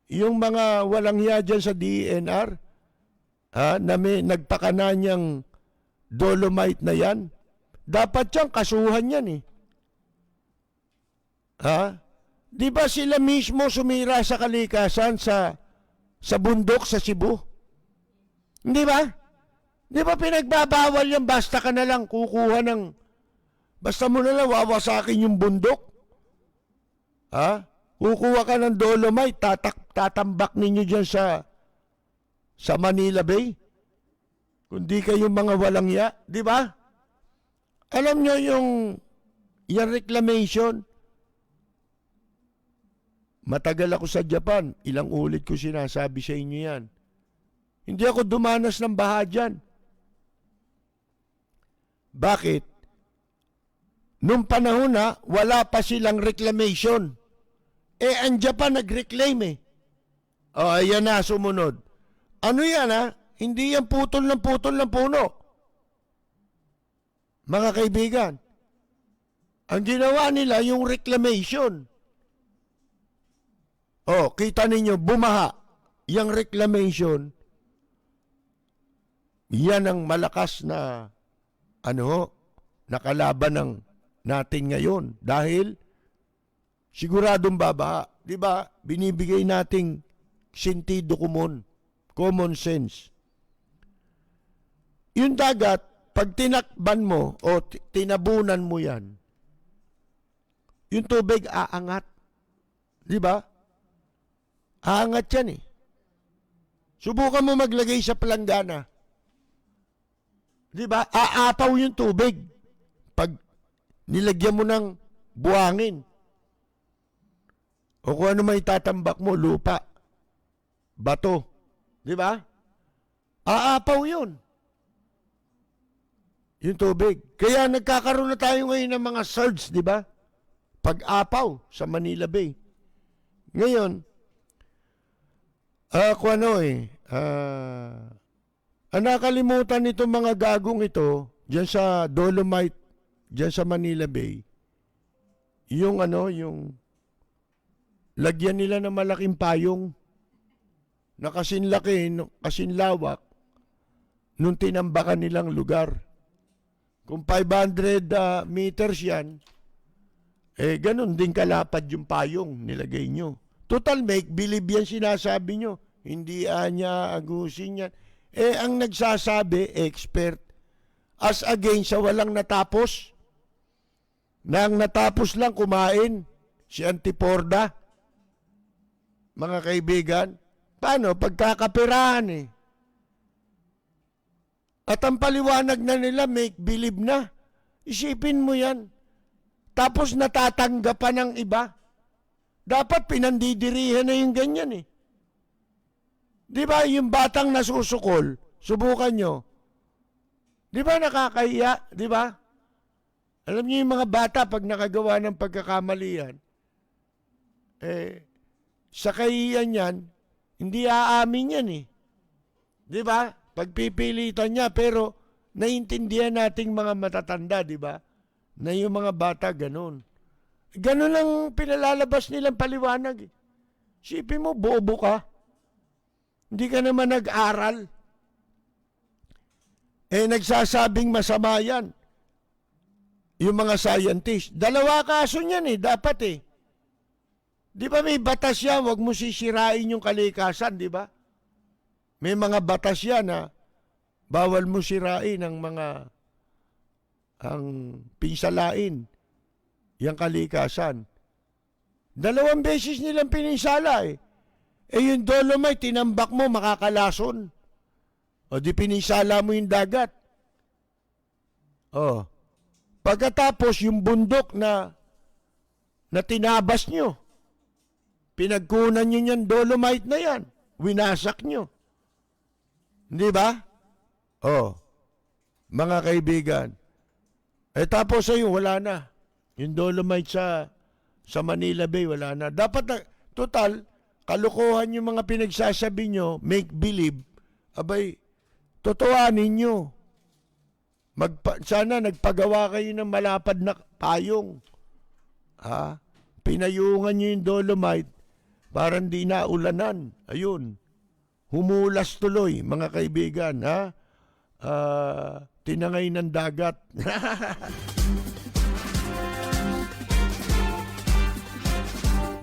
[SPEAKER 2] yung mga walang hiya dyan sa DENR, na may nagpakana niyang dolomite na yan, dapat siyang kasuhan yan Di ba sila mismo sumira sa kalikasan sa bundok sa Cebu? Di ba? Di ba pinagbabawal yan, basta ka na lang kukuha basta mo na lang wawasakin yung bundok? Kukuha ka ng dolomite, tatambak ninyo dyan sa Manila Bay? Kundi kayong mga walang ya, di ba? Alam nyo yung reclamation, matagal ako sa Japan, ilang ulit ko sinasabi sa inyo yan. Hindi ako dumanas ng baha dyan. Bakit? Nung panahon wala pa silang reclamation. Ang Japan nag-reclaim ayan na, sumunod. Ano yan Hindi yan putol ng puno. Mga kaibigan, ang ginawa nila yung reclamation. Kita ninyo, bumaha. Yung reclamation, yan ang malakas na nakalaban natin ngayon. Dahil siguradong babaha. Di ba? Binibigay nating sentido common sense. Yung dagat, pag tinakban mo o tinabunan mo yan, yung tubig aangat. Di ba? Aangat yan Subukan mo maglagay sa palanggana. Di ba? Aapaw yung tubig pag nilagyan mo ng buhangin. O kung ano may tatambak mo, lupa, bato. Di ba? Aapaw yun. Yung tubig. Kaya nagkakaroon na tayo ngayon ng mga surge, di ba? Pag-apaw sa Manila Bay. Ngayon, nakalimutan nito mga gagong ito, dyan sa Dolomite, dyan sa Manila Bay, yung lagyan nila ng malaking payong na kasinlaki, kasinlawak, nung tinambakan nilang lugar. Kung 500 meters yan, ganun din kalapad yung payong nilagay nyo. Total make-believe yan sinasabi nyo. Hindi anya agusin yan. Ang nagsasabi, expert, as against sa walang natapos, nang natapos lang kumain, si Antiporda. mga kaibigan. Paano? Pagkakapirahan eh. At ang paliwanag na nila, make believe na. Isipin mo yan. Tapos natatanggapan ng iba. Dapat pinandidirihan na yung ganyan eh. Di ba yung batang nasusukol, subukan nyo. Di ba nakakahiya? Di ba? Alam niyo yung mga bata pag nakagawa ng pagkakamalian, sa kahiyan yan, hindi aamin yan eh. Di ba? Pagpipilitan niya, pero naiintindihan nating mga matatanda, di ba? Na yung mga bata ganun. Ganun ang pinalalabas nilang paliwanag eh. Sipin mo, bobo ka. Hindi ka naman nag-aral. Nagsasabing masama yan. Yung mga scientist. Dalawa kaso niyan eh, dapat eh. Di ba may batas yan, huwag mo sisirain yung kalikasan, di ba? May mga batas yan na bawal mo sirain ang pinsalain, yung kalikasan. 2 beses nilang pinisala eh. Yung dolomite, tinambak mo, makakalason. O di pinisala mo yung dagat. O. Pagkatapos yung bundok na tinabas nyo, pinagkunan nyo yan, dolomite na yan. Winasak nyo. Di ba? O. Mga kaibigan. Tapos ayun, wala na. Yung dolomite sa Manila Bay, wala na. Dapat na, total, kalukuhan yung mga pinagsasabi nyo, make believe, abay, totoanin nyo. Sana nagpagawa kayo ng malapad na payong. Pinayungan nyo yung dolomite, parang di naulanan. Ayun. Humulas tuloy, mga kaibigan. Tinangay ng dagat.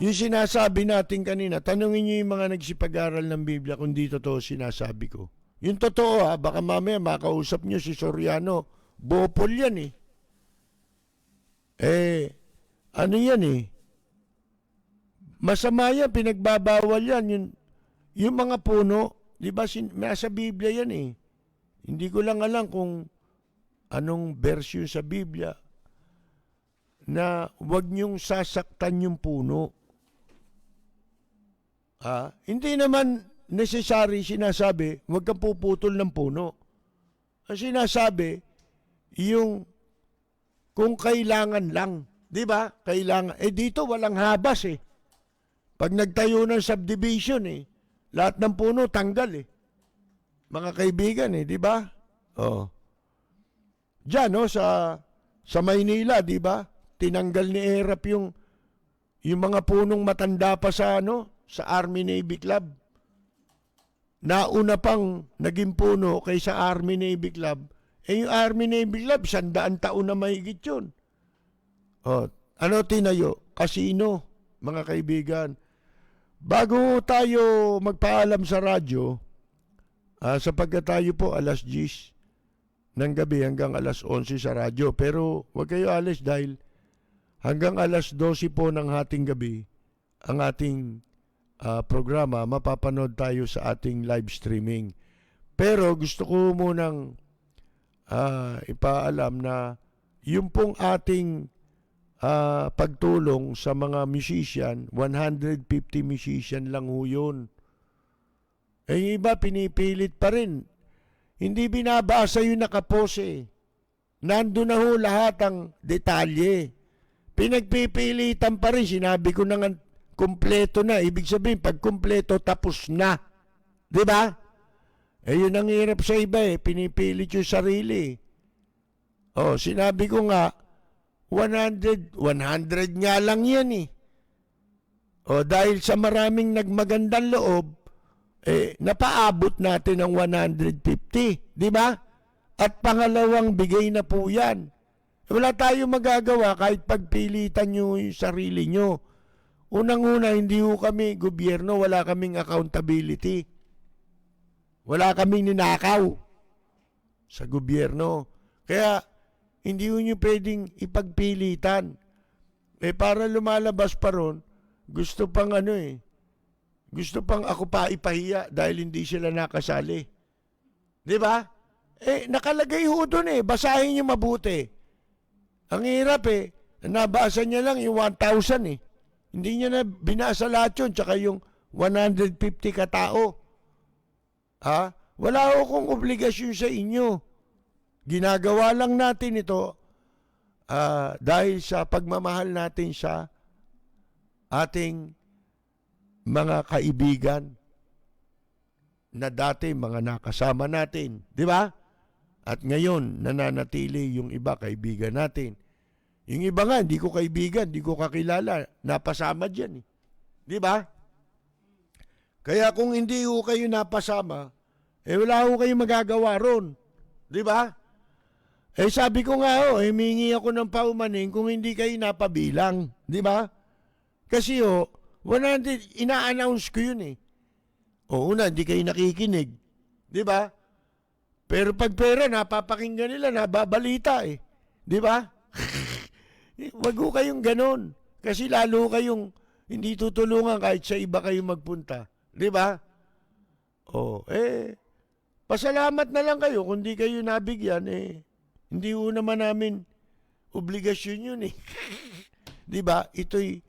[SPEAKER 2] Yung sinasabi natin kanina, tanungin nyo yung mga nagsipag-aral ng Biblia kung di totoo sinasabi ko. Yung totoo baka mamaya makausap nyo si Soriano. Bopol yan eh. Ano yan eh. Masama yan, pinagbabawal yan. Yung mga puno, di ba nasa Biblia yan eh. Hindi ko lang alam kung anong verse sa Biblia na huwag niyong sasaktan yung puno. Hindi naman necessary sinasabi, huwag kang puputol ng puno. Ang sinasabi, yung kung kailangan lang. Di ba? Kailangan. Dito walang habas eh. Pag nagtayo ng subdivision eh, lahat ng puno tanggal eh. Mga kaibigan eh, di ba? Diyan no, sa Maynila, di ba? Tinanggal ni Erap yung mga punong matanda pa sa Army Navy Club. Nauna pang naging puno kaysa Army Navy Club. Yung Army Navy Club, 100 taon na mahigit yun. Ano tinayo? Casino, mga kaibigan. Bago tayo magpaalam sa radyo, sapagkat tayo po alas 10 ng gabi hanggang alas 11 sa radyo. Pero huwag kayo alis dahil hanggang alas 12 po ng hating gabi, ang ating programa, mapapanood tayo sa ating live streaming. Pero gusto ko munang ipaalam na yung pong ating pagtulong sa mga musician, 150 musician lang ho yun. Yung iba pinipilit pa rin. Hindi binabasa yung nakapose. Nandun na ho lahat ang detalye. Pinagpipilitan pa rin. Sinabi ko na nga, kumpleto na. Ibig sabihin, pag kumpleto, tapos na. Diba? Yun ang hirap sa iba eh. Pinipilit yung sarili. Sinabi ko nga, 100 nga lang yan eh. Dahil sa maraming nagmagandang loob, napaabot natin ang 150. Diba? At pangalawang bigay na po yan. Wala tayong magagawa kahit pagpilitan nyo yung sarili nyo. Unang-una, hindi ho kami gobyerno, wala kaming accountability. Wala kaming ninakaw sa gobyerno. Kaya, hindi ho nyo pwedeng ipagpilitan. Para lumalabas pa ron, gusto pang Gusto pang ako pa ipahiya dahil hindi sila nakasali. Di ba? Nakalagay ho doon basahin niyo mabuti. Ang hirap nabasa niya lang yung 1,000 Hindi niya na binasa lahat yun, tsaka yung 150 katao. Ha? Wala akong obligasyon sa inyo. Ginagawa lang natin ito dahil sa pagmamahal natin sa ating mga kaibigan na dati mga nakasama natin. Di ba? At ngayon, nananatili yung iba kaibigan natin. Yung iba nga, hindi ko kaibigan, hindi ko kakilala. Napasama dyan. Di ba? Kaya kung hindi ho kayo napasama, wala ho kayo magagawa ron. Di ba? Sabi ko nga humingi ako ng paumanin kung hindi kayo napabilang. Di ba? Kasi 100, ina-announce ko yun una, hindi kayo nakikinig. Di ba? Pero pag pera, napapakinggan nila, nababalita Di ba? Wag ho kayong ganon. Kasi lalo kayong hindi tutulungan kahit sa iba kayo magpunta. Di ba? Pasalamat na lang kayo kung di kayo nabigyan hindi ho naman namin obligasyon yun Di ba? Ito'y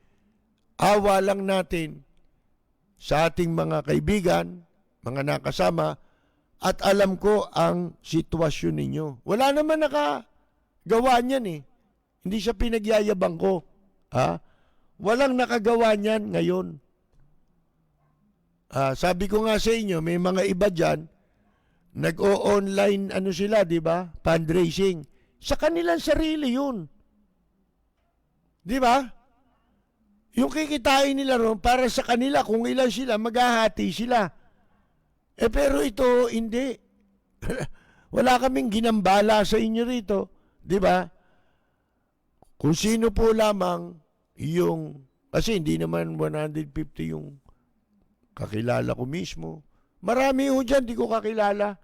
[SPEAKER 2] awa lang natin sa ating mga kaibigan, mga nakasama, at alam ko ang sitwasyon ninyo. Wala naman nakagawa niyan Hindi siya pinagyayabang ko. Ha? Walang nakagawa niyan ngayon. Sabi ko nga sa inyo, may mga iba dyan, nag-o-online sila, di ba? Fundraising. Sa kanilang sarili yun. Di ba? Yung kikitain nila ron para sa kanila, kung ilan sila, maghahati sila. Pero ito, hindi. Wala kaming ginambala sa inyo rito. Di ba? Kung sino po lamang yung, kasi hindi naman 150 yung kakilala ko mismo. Marami ho dyan, di ko kakilala.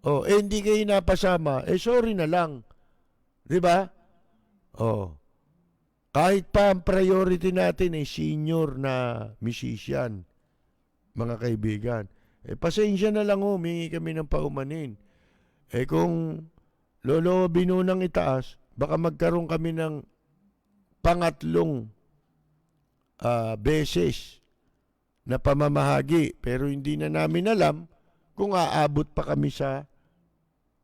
[SPEAKER 2] Hindi kayo napasama. Sorry na lang. Di ba? Kahit pa ang priority natin senior na musician, mga kaibigan. Pasensya na lang humingi kami ng paumanin. Kung lolo binunang itaas, baka magkaroon kami ng pangatlong beses na pamamahagi. Pero hindi na namin alam kung aabot pa kami sa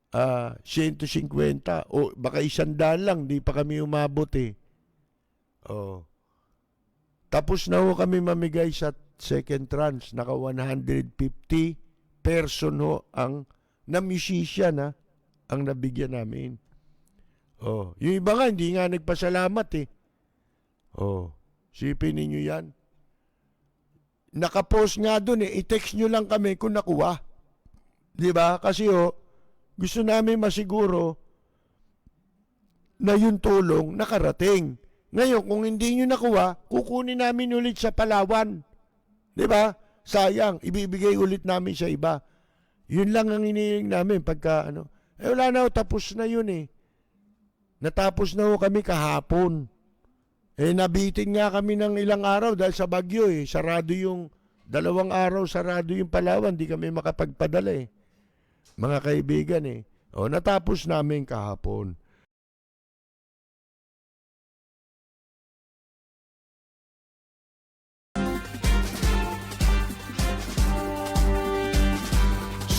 [SPEAKER 2] 150 o baka 100 lang, di pa kami umabot Tapos na ho kami mamigay sa second tranche. Naka 150 person ang na musician ang nabigyan namin. Yung iba nga, hindi nga nagpasalamat sipin ninyo yan. Nakapost nga doon i-text nyo lang kami kung nakuha. Di ba? Kasi gusto namin masiguro na yung tulong nakarating. Ngayon, kung hindi nyo nakuha, kukunin namin ulit sa Palawan. Di ba? Sayang, ibibigay ulit namin sa iba. Yun lang ang iniling namin pagka wala na tapos na yun Natapos na kami kahapon. Nabitin nga kami ng ilang araw dahil sa bagyo Sarado yung 2 araw, sarado yung Palawan. Di kami makapagpadala Mga kaibigan natapos namin kahapon.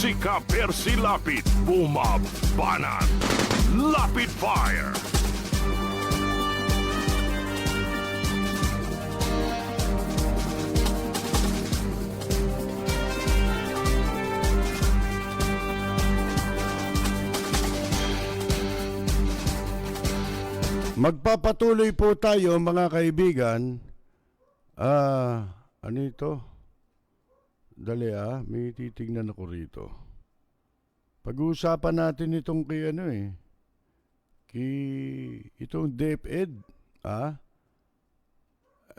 [SPEAKER 1] Si Ka-Percy Lapid, bumabanat. Lapid Fire!
[SPEAKER 2] Magpapatuloy po tayo mga kaibigan. Ano ito? Dali may titignan ako rito. Pag-uusapan natin itong kay itong DepEd.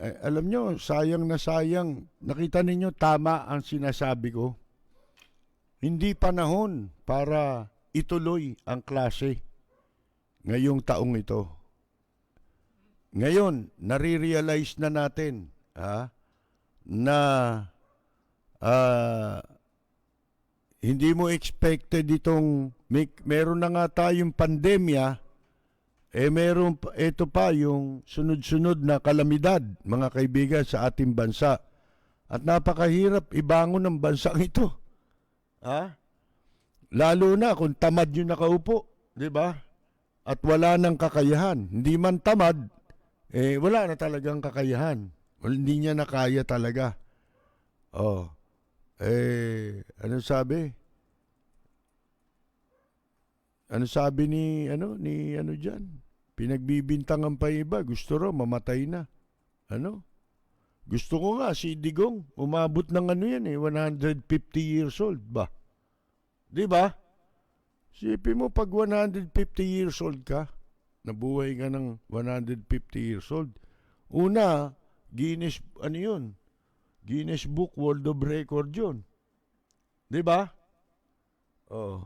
[SPEAKER 2] Alam nyo, sayang na sayang. Nakita ninyo, tama ang sinasabi ko. Hindi panahon para ituloy ang klase ngayong taong ito. Ngayon, nare-realize na natin na ah, hindi mo expected itong meron na nga tayong pandemya, ito pa yung sunod-sunod na kalamidad, mga kaibigan, sa ating bansa. At napakahirap ibangon ng bansang ito. Ha? Lalo na kung tamad yung nakaupo, di ba? At wala nang kakayahan. Hindi man tamad, wala na talagang kakayahan. Hindi niya na kaya talaga. Oh. Ano sabi? Ano sabi ni diyan? Pinagbibintangan pa iba, gusto raw mamatay na. Ano? Gusto ko nga si Digong, umabot ng 150 years old ba? 'Di ba? Sipin mo pag 150 years old ka, nabuhay ka ng 150 years old. Una, Guinness Guinness Book World of Record 'yun. 'Di ba? Oh.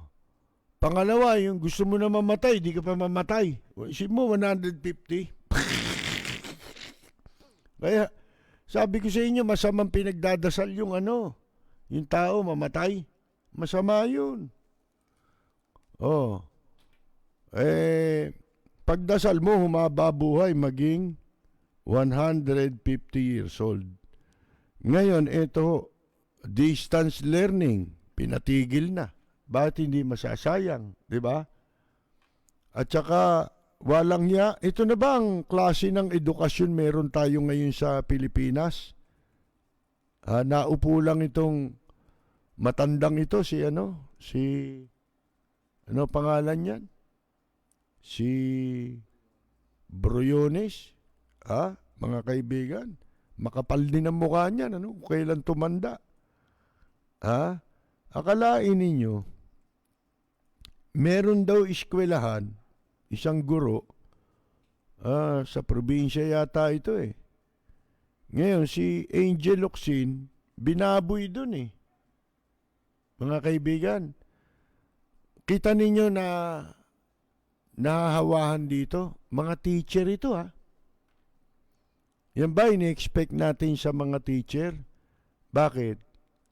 [SPEAKER 2] Pangalawa, yung gusto mo na mamatay, di ka pa mamatay. Isip mo, 150. Kaya, sabi ko sa inyo, masamang pinagdadasal yung yung tao mamatay. Masama yun. Oh. Pagdasal mo, humaba buhay, maging 150 years old. Ngayon, ito, distance learning, pinatigil na. Bakit hindi masasayang, di ba? At saka, walang niya, ito na ba ang klase ng edukasyon meron tayo ngayon sa Pilipinas? Naupo lang itong matandang ito, ano pangalan niyan? Si Briones, mga kaibigan. Makapal din ang mukha niyan, kung kailan tumanda. Akalain ninyo, meron daw eskwelahan, isang guro, sa probinsya yata ito Ngayon, si Angel Locsin, binaboy dun Mga kaibigan, kita ninyo na nahahawahan dito, mga teacher ito Yan ba ini-expect natin sa mga teacher? Bakit?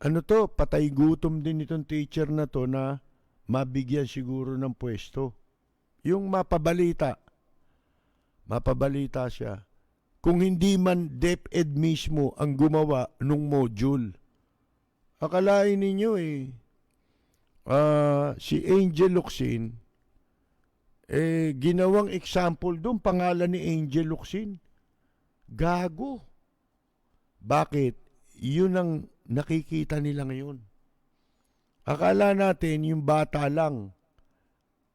[SPEAKER 2] Ano to, patay gutom din itong teacher na to na mabigyan siguro ng pwesto. Yung mapabalita siya. Kung hindi man DepEd mismo ang gumawa nung module. Akalain ninyo si Angel Locsin, ginawang example doon, pangalan ni Angel Locsin. Gago. Bakit? Yun ang nakikita nila ngayon. Akala natin yung bata lang.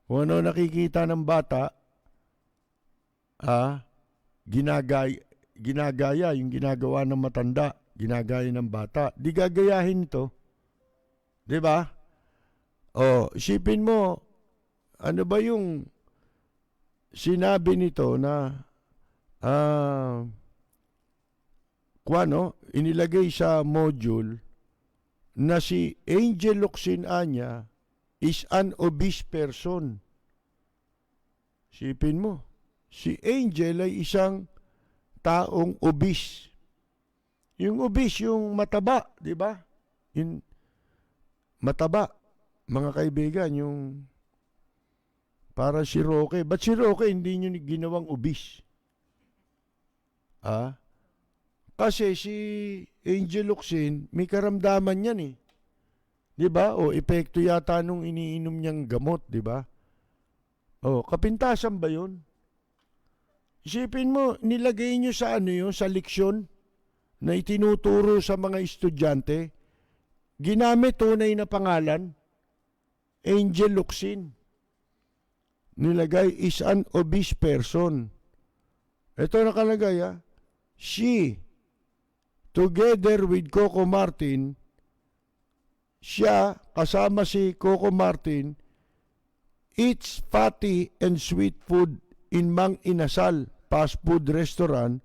[SPEAKER 2] Kung ano nakikita ng bata, ginagaya yung ginagawa ng matanda, ginagaya ng bata. Di gagayahin to. Di ba? Isipin mo, ano ba yung sinabi nito na inilagay sa module na si Angel Locsin Anya is an obese person. Sipin mo, si Angel ay isang taong obese. Yung obese, yung mataba, di ba? Yung mataba, mga kaibigan, yung para si Roque. Ba't si Roque hindi nyo ginawang obese? Kasi si Angel Locsin, may karamdaman yan 'Di ba? Epekto yata nung iniinom niyang gamot, 'di ba? Kapintasan ba 'yun? Isipin mo, nilagay niyo sa sa leksyon na itinuturo sa mga estudyante, ginamit tunay na pangalan, Angel Locsin. Nilagay is an obese person. Ito nakalagay she, together with Coco Martin, siya kasama si Coco Martin, eats fatty and sweet food in Mang Inasal fast food restaurant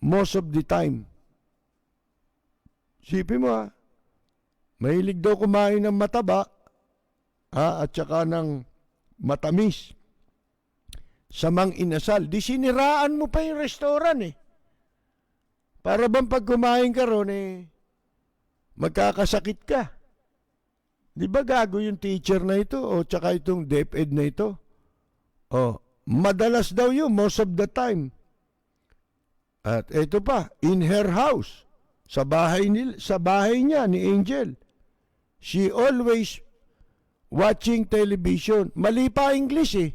[SPEAKER 2] most of the time. Sipin mo mahilig daw kumain ng mataba at saka ng matamis sa Mang Inasal. Di siniraan mo pa yung restaurant Para bang pag kumain ka ron, magkakasakit ka. Di ba gago yung teacher na ito o tsaka itong DepEd na ito? Oh, madalas daw yun most of the time. At ito pa, in her house, sa bahay niya ni Angel. She always watching television. Mali pa English eh.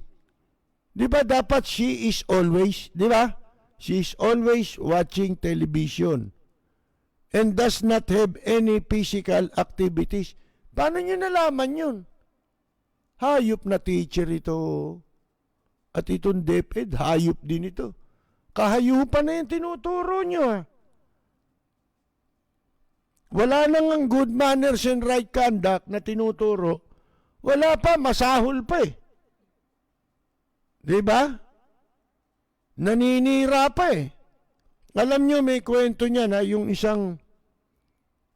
[SPEAKER 2] Di ba dapat she is always, di ba? She is always watching television and does not have any physical activities. Paano nyo nalaman yun? Hayop na teacher ito. At itong DepEd, hayop din ito. Kahayupan na yung tinuturo nyo. Wala nang ang good manners and right conduct na tinuturo. Wala pa, masahol pa eh. Diba? Naninira pa eh. Alam nyo, may kwento niya na yung isang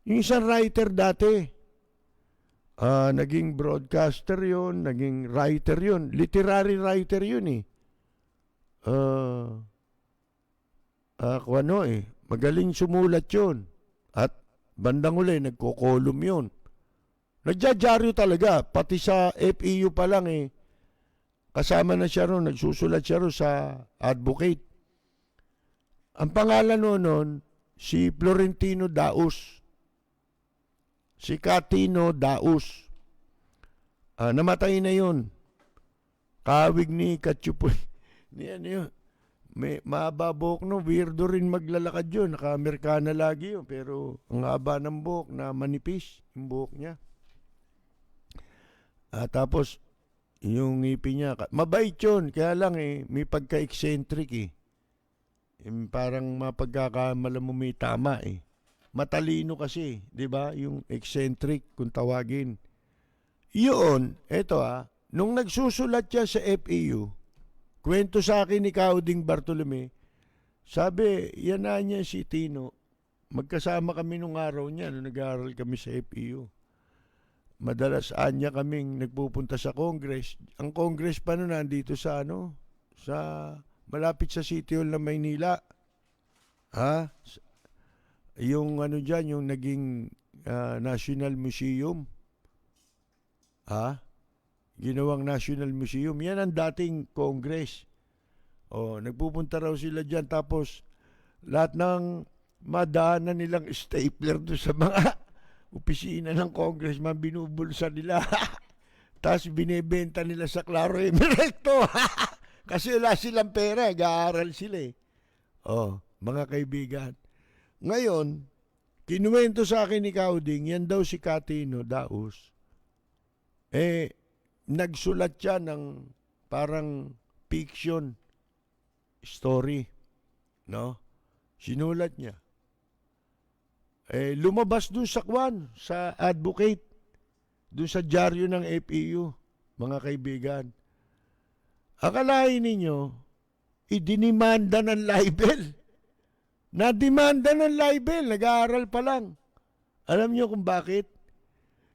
[SPEAKER 2] writer dati. Naging broadcaster yun, naging writer yun. Literary writer yun eh. Magaling sumulat yun. At bandang uli, nagko-column yun. Nagjajaryo talaga, pati sa FEU pa lang eh. Kasama na siya ron, nagsusulat siya ron sa advocate. Ang pangalan noon, si Florentino Daus. Si Catino Daus. Namatay na yun. Kawig ni Katsupoy. Ni ano yun. May mababok no, weirdo rin maglalakad yun. Naka-Amerikana lagi yun. Pero ang haba ng buhok na manipis, yung buhok niya. Tapos, yung ngipin niya, mabait yun. Kaya lang may pagka-eccentric eh. Parang mapagkakamala mo may tama eh. Matalino kasi, di ba? Yung eccentric, kung tawagin. Yun, eto nung nagsusulat siya sa FEU, kwento sa akin ni Kauding Bartolome, sabi, yan na niya si Tino. Magkasama kami nung araw niya, nung nag-aaral kami sa FEU. Madalas anya kaming nagpupunta sa Congress. Ang Congress pa noon nandito sa malapit sa City Hall ng Maynila. Yung diyan, yung naging National Museum. Ginawang National Museum. Yan ang dating Congress. Nagpupunta raw sila diyan, tapos lahat ng madaanan nilang stapler doon sa mga opisina ng congressman, binubulsa nila. Tapos binibenta nila sa Claro Emerecto. Kasi wala silang pera, nag-aaral sila eh. Mga kaibigan. Ngayon, kinuwento sa akin ni Kauding, yan daw si Catino Daus. Nagsulat siya ng parang fiction story. No? Sinulat niya. Lumabas dun sa sa advocate, dun sa dyaryo ng FEU, mga kaibigan. Akalain ninyo, idinimanda ng libel. Nadimanda ng libel, nag-aaral pa lang. Alam niyo kung bakit?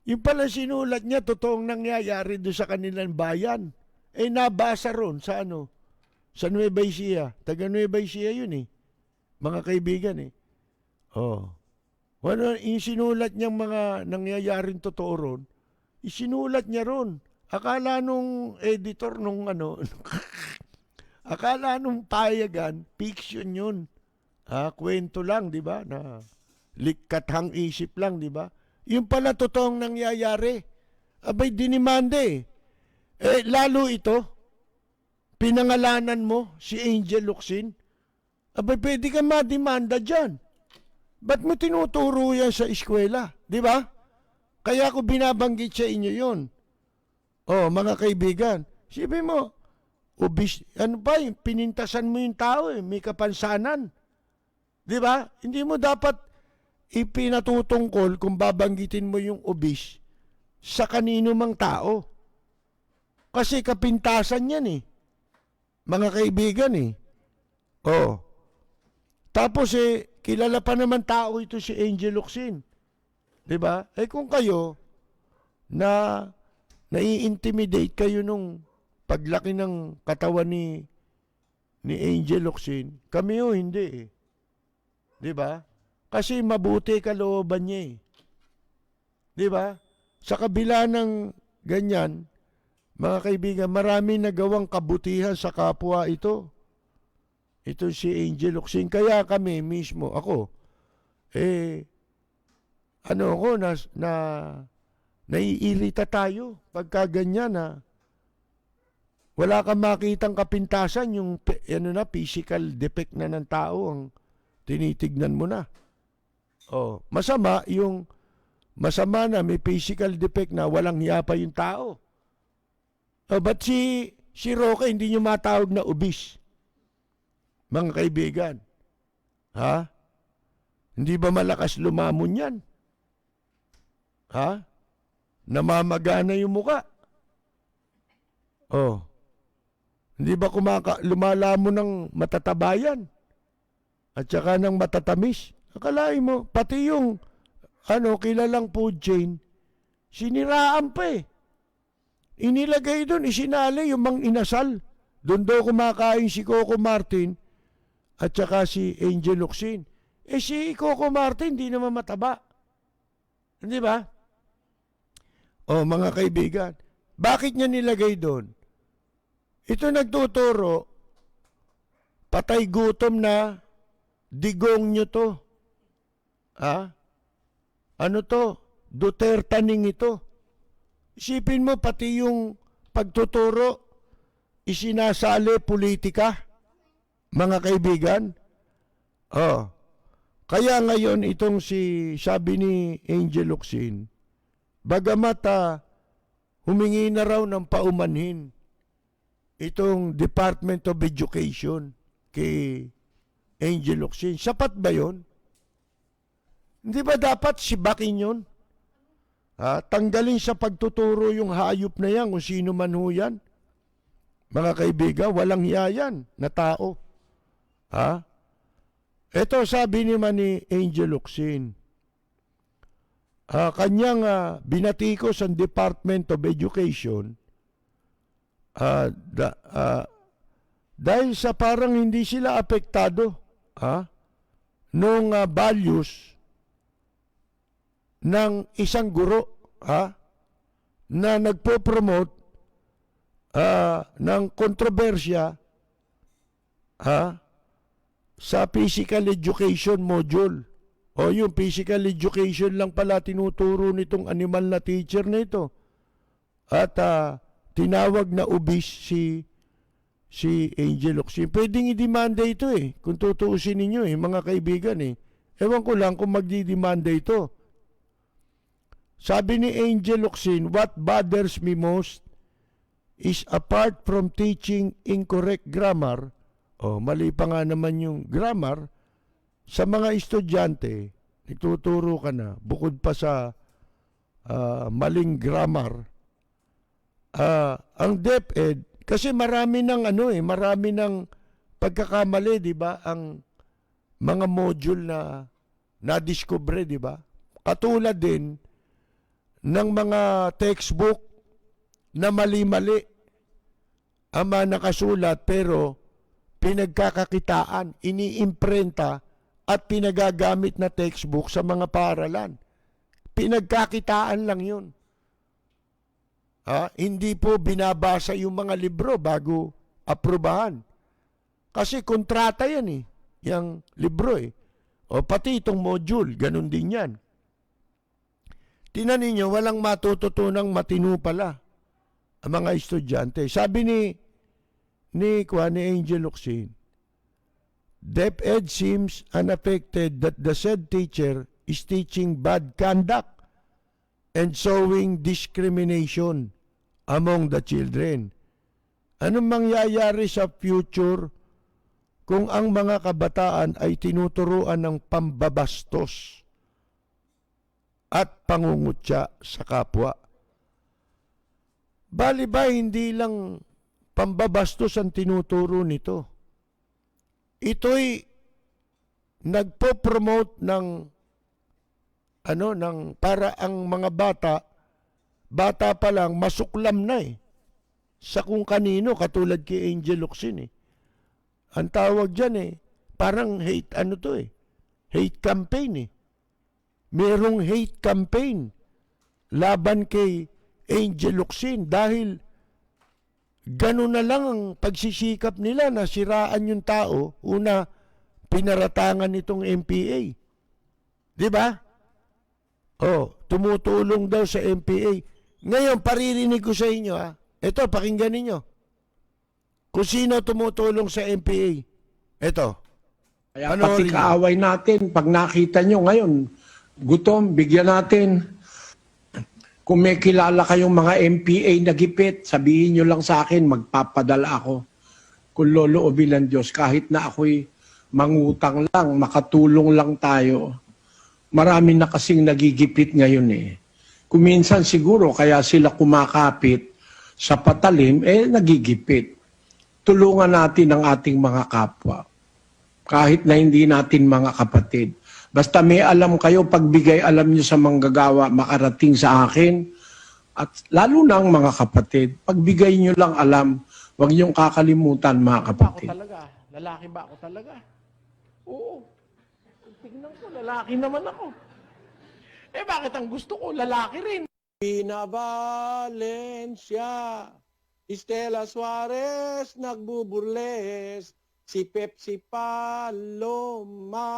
[SPEAKER 2] Yung pala sinulat niya, totoong nangyayari doon sa kanilang bayan. Nabasa ron sa sa Nueva Ecija. Taga Nueva Ecija yun eh. Mga kaibigan eh. Yung sinulat niyang mga nangyayaring totoo ron, isinulat niya ron. Akala nung editor nung akala nung payagan, fiction yun. Kwento lang, di ba? Na kathang isip lang, di ba? Yung pala totoong nangyayari. Abay, dinimande eh. Lalo ito, pinangalanan mo si Angel Locsin. Abay, pwede ka madimanda dyan. Ba't mo tinuturo yan sa eskwela? Di ba? Kaya ako binabanggit sa inyo yun. Mga kaibigan, sabi mo, pinintasan mo yung tao eh, may kapansanan. Di ba? Hindi mo dapat ipinatutungkol kung babanggitin mo yung obis sa kanino mang tao. Kasi kapintasan yan eh. Mga kaibigan eh. Tapos kilala pa naman tao ito si Angel Locsin. Diba? Kung kayo nai-intimidate kayo nung paglaki ng katawan ni Angel Locsin, kami hindi eh. 'Di ba? Kasi mabuti kalooban niya eh. 'Di ba? Sa kabila ng ganyan, mga kaibigan, marami nagawang kabutihan sa kapwa ito. Ito si Angel Locsin. Kaya kami mismo, ako, ako, naiirita tayo pagka ganyan na wala kang makitang kapintasan, yung physical defect na ng tao ang tinitignan mo na. Oh, masama na may physical defect na walang hiya pa yung tao. Oh, ba't si Roque hindi nyo matawag na obese? Mga kaibigan. Ha? Hindi ba malakas lumamon yan? Ha? Namamagana yung muka. Oh. Hindi ba lumalamon ng matatabayan? At saka ng matatamis? Akalain mo, pati yung kilalang food chain, siniraan pa eh. Inilagay doon, isinali yung mang inasal. Doon daw kumakain si Coco Martin at saka si Angel Locsin. Si Coco Martin, di naman mataba. Hindi ba? Mga kaibigan, bakit niya nilagay doon? Ito nagtuturo, patay gutom na digong nyo to. Ha? Ano to? Dutertaning ito. Isipin mo, pati yung pagtuturo, isinasali politika, mga kaibigan. Kaya ngayon, sabi ni Angel Locsin, bagamat humingi na raw ng paumanhin itong Department of Education kay Angel Locsin. Sapat ba yun? Hindi ba dapat sibakin yun? Tanggalin sa pagtuturo yung hayop na yan, kung sino man ho yan. Mga kaibigan, walang hiya yan na tao. Ito sabi naman ni Angel Locsin, kanyang binatikos ang Department of Education dahil sa parang hindi sila apektado nung values ng isang guro na nagpo-promote ng kontrobersya sa physical education module. Yung physical education lang pala tinuturo nitong animal na teacher na ito. At tinawag na obese si Angel Locsin. Pwedeng i-demanda ito kung tutuusin ninyo mga kaibigan Ewan ko lang kung magdidemanda ito. Sabi ni Angel Locsin, what bothers me most is apart from teaching incorrect grammar, mali pa nga naman yung grammar, sa mga estudyante, nagtuturo ka na, bukod pa sa maling grammar, ang DepEd, kasi marami ng pagkakamali, di ba? Ang mga module na nadiskubre, di ba? Katulad din ng mga textbook na mali-mali ang nakasulat pero pinagkakakitaan, iniimprenta at pinagagamit na textbook sa mga paaralan. Pinagkakitaan lang yun. Hindi po binabasa yung mga libro bago aprubahan. Kasi kontrata yan yung libro pati itong module, ganun din yan. Tingnan ninyo, walang matututunang matino pala ang mga estudyante. Sabi ni Angel Locsin, DepEd seems unaffected that the said teacher is teaching bad conduct and showing discrimination among the children. Anong mangyayari sa future kung ang mga kabataan ay tinuturuan ng pambabastos at pangungutya sa kapwa? Bali ba hindi lang pambabastos ang tinuturo nito? Ito'y nagpo-promote ng para ang mga bata pa lang masuklam na sa kung kanino, katulad kay Angel Locsin Ang tawag diyan parang hate hate campaign eh. Merong hate campaign laban kay Angel Locsin dahil gano'n na lang ang pagsisikap nila na siraan yung tao. Una, pinaratangan nitong MPA. Di ba? Oh, tumutulong daw sa MPA. Ngayon, paririnig ko sa inyo ha. Ito, pakinggan ninyo. Kung sino tumutulong sa MPA. Ito.
[SPEAKER 3] Kaya pati kaaway natin, pag nakita nyo ngayon, gutom, bigyan natin. Kung may kilala kayong mga MPA na gipit, sabihin nyo lang sa akin, magpapadala ako. Kung loloobin ng Diyos, kahit na ako'y mangutang lang, makatulong lang tayo. Marami na kasing nagigipit ngayon eh. Kung minsan siguro, kaya sila kumakapit sa patalim, nagigipit. Tulungan natin ang ating mga kapwa. Kahit na hindi natin mga kapatid. Basta may alam kayo, pagbigay alam nyo sa manggagawa, makarating sa akin. At lalo na ang mga kapatid, pagbigay nyo lang alam, huwag nyong kakalimutan mga kapatid.
[SPEAKER 4] Ako talaga? Lalaki ba ako talaga? Oo. Tignan ko, lalaki naman ako. Bakit ang gusto ko, lalaki rin? Pina Valencia, Estela Suarez, nagbuburles, si Pepsi Paloma,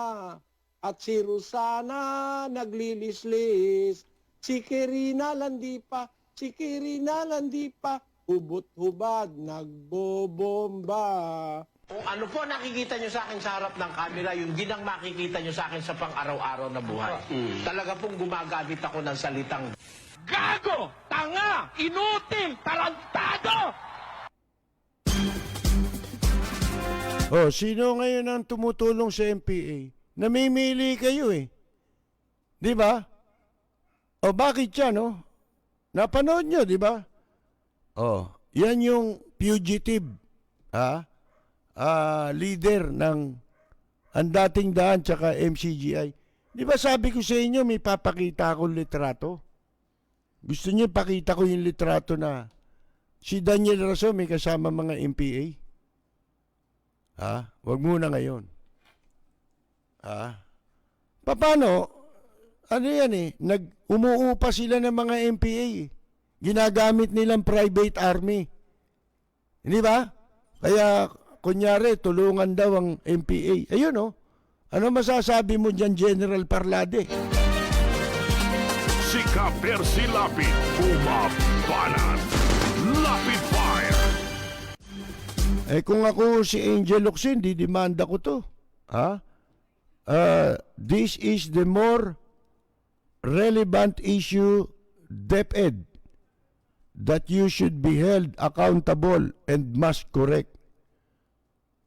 [SPEAKER 4] at si Rosana naglilislis, si Kirina Landipa, hubot-hubad, nagbobomba.
[SPEAKER 5] Kung ano po nakikita nyo sa akin sa harap ng camera, yung ginang makikita nyo sa akin sa pang-araw-araw na buhay. Talaga pong gumagamit ako ng salitang
[SPEAKER 4] Gago! Tanga! Inutil! Tarantado!
[SPEAKER 2] Oh, sino ngayon ang tumutulong sa MPA? Namimili kayo eh. Di ba? O bakit yan, no? Napanood nyo, di ba? Oh, yan yung fugitive, leader ng ang dating daan tsaka MCGI. Di ba sabi ko sa inyo, may papakita akong litrato? Gusto niyo pakita ko yung litrato na si Daniel Raso may kasama mga MPA? Wag muna ngayon. Paano? Ano yan eh? Umuupa sila ng mga MPA eh. Ginagamit nilang private army. Hindi ba? Kaya, kunyari, tulungan daw ang MPA. Ayun oh. Ano masasabi mo dyan, General Parlade?
[SPEAKER 1] Si Ka-Percy Lapid, bumabanat. Lapid Fire!
[SPEAKER 2] Kung ako si Angel Locsin, didemanda ko to. This is the more relevant issue, DepEd, that you should be held accountable and must correct.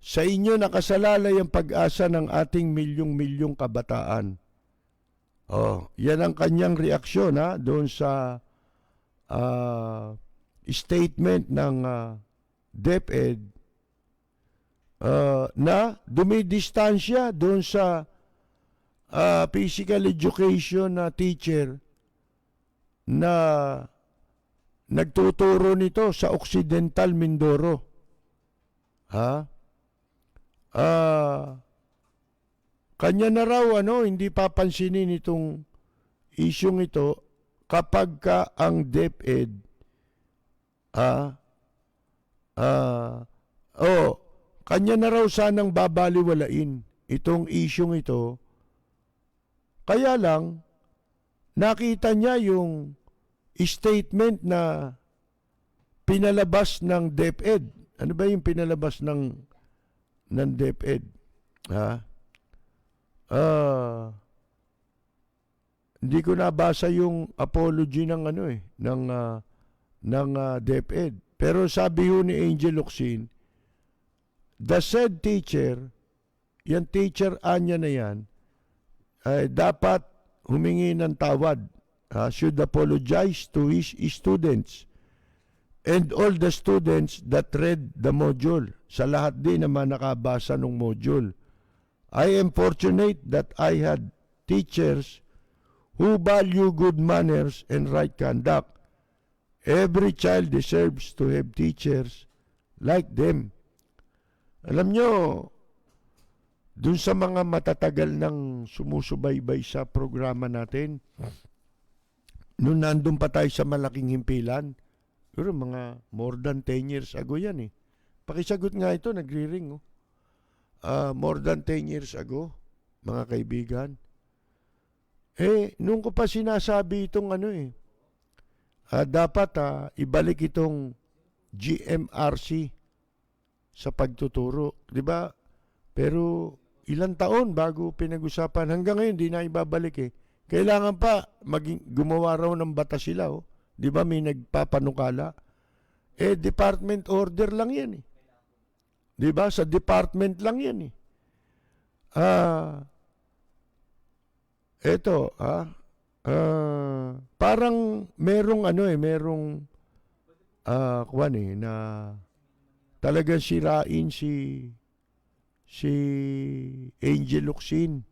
[SPEAKER 2] Sa inyo nakasalalay ang pag-asa ng ating milyong-milyong kabataan. Yan ang kanyang reaksyon doon sa statement ng DepEd na dumidistansya doon sa physical education na teacher na nagtuturo nito sa Occidental Mindoro. Kanya na raw hindi papansinin itong isyong ito kapag ka ang DepEd kanya na raw sanang babaliwalain itong isyong ito. Kaya lang nakita niya yung statement na pinalabas ng DepEd. Ano ba yung pinalabas ng DepEd? Hindi ko nabasa yung apology ng ng DepEd. Pero sabi ho ni Angel Locsin, the said teacher, yung teacher Anya na yan, ay dapat humingi ng tawad, should apologize to his students and all the students that read the module. Sa lahat din naman nakabasa ng module. I am fortunate that I had teachers who value good manners and right conduct. Every child deserves to have teachers like them. Alam nyo, dun sa mga matatagal ng sumusubaybay sa programa natin, nung nandun pa tayo sa malaking himpilan, pero mga more than 10 years ago yan eh. Pakisagot nga ito, nagri-ring. More than 10 years ago, mga kaibigan. Nung ko pa sinasabi itong dapat ibalik itong GMRC sa pagtuturo. Diba? Pero ilang taon bago pinag-usapan. Hanggang ngayon, di na ibabalik eh. Kailangan pa gumawa raw ng batas sila. Oh. Di ba may nagpapanukala? Department order lang yan eh. Di ba? Sa department lang yan eh. Parang merong na talagang sirain si Angel Locsin.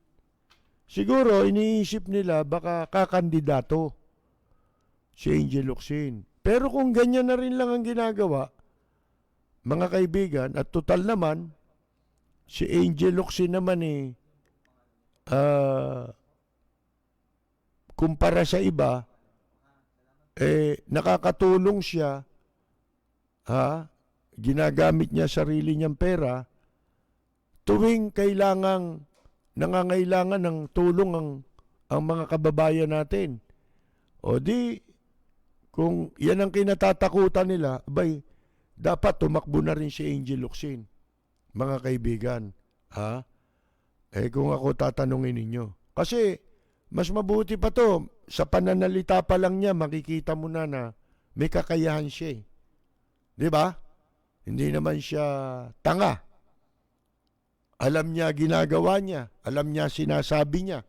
[SPEAKER 2] Siguro iniisip nila baka kakandidato si Angel Locsin. Pero kung ganyan na rin lang ang ginagawa, mga kaibigan, at total naman, si Angel Locsin naman kumpara sa iba, nakakatulong siya, ginagamit niya sarili niyang pera, tuwing nangangailangan ng tulong ang mga kababayan natin. O di, kung yan ang kinatatakutan nila, dapat tumakbo na rin si Angel Locsin, mga kaibigan. Kung ako tatanungin ninyo. Kasi, mas mabuti pa to, sa pananalita pa lang niya, makikita mo na may kakayahan siya. Di ba? Hindi naman siya tanga. Alam niya ginagawa niya. Alam niya sinasabi niya.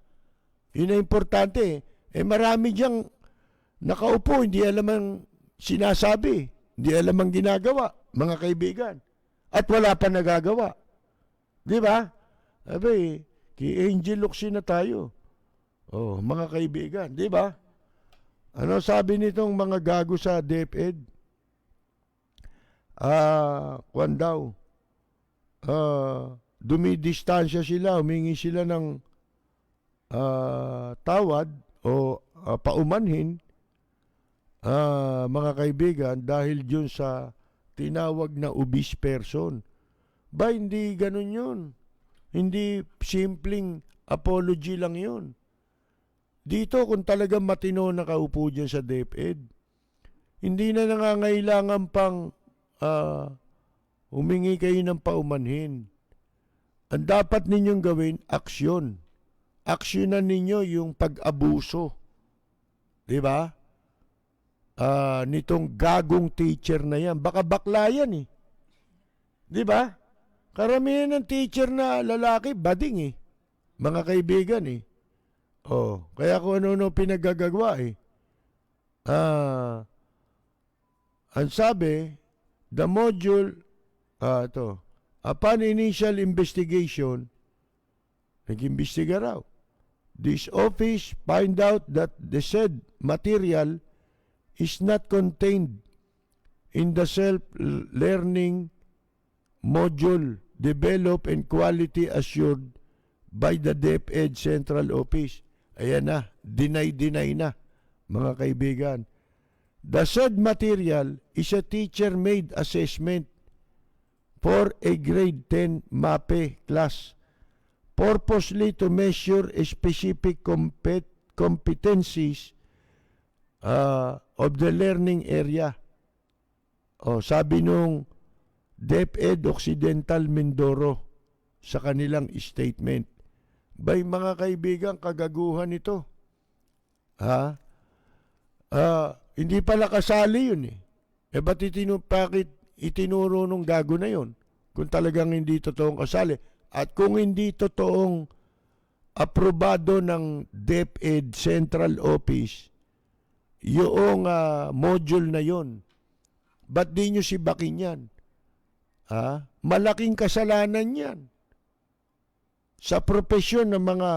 [SPEAKER 2] Yun ang importante. Marami diyang nakaupo, hindi alam ang sinasabi. Hindi alam ang ginagawa, mga kaibigan. At wala pa nagagawa. Di ba? Kay Angel Locsin na tayo. Mga kaibigan, di ba? Ano sabi nitong mga gago sa DepEd? Kwan daw. Dumidistansya sila, humingi sila ng tawad o paumanhin, mga kaibigan, dahil dyan sa tinawag na obese person. Hindi ganun yun. Hindi simpleng apology lang yun. Dito, kung talagang matino nakaupo dyan sa DepEd, hindi na nangangailangan pang humingi kayo ng paumanhin. Ang dapat ninyong gawin, aksyon. Aksyonan ninyo yung pag-abuso. Diba? Nitong gagong teacher na yan. Baka bakla yan eh. Diba? Karamihan ng teacher na lalaki, bading eh. Mga kaibigan eh. Kaya kung ano-ano pinagagagawa eh. Ang sabi, the module, upon initial investigation, nag-imbestiga raw. This office find out that the said material is not contained in the self-learning module developed and quality assured by the DepEd Central Office. Ayan na, deny na, mga kaibigan. The said material is a teacher-made assessment for a grade 10 MAPE class, purposely to measure specific competencies of the learning area. Sabi nung DepEd Occidental Mindoro sa kanilang statement. Mga kaibigan, kagaguhan ito. Hindi pala kasali yun eh. Bakit itinuro nung gago na yun? Kung talagang hindi totoong kasali. At kung hindi totoong aprobado ng DepEd Central Office, yung module na yun, ba't di nyo sibakin yan? Malaking kasalanan yan. Sa propesyon ng mga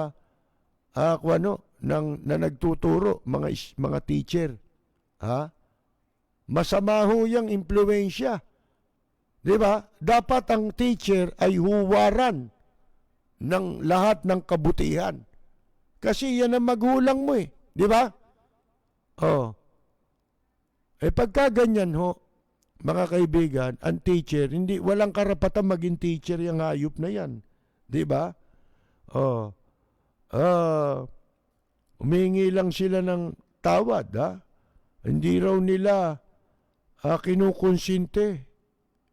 [SPEAKER 2] na nagtuturo, mga teacher. Masama ho yung impluensya. Di ba? Dapat ang teacher ay huwaran ng lahat ng kabutihan. Kasi yan ang magulang mo eh. Di ba? Oh. Pagka ganyan ho, mga kaibigan, ang teacher, walang karapatan maging teacher yung hayop na yan. Di ba? Oh. Humingi lang sila ng tawad, ha? Hindi raw nila kinukonsinte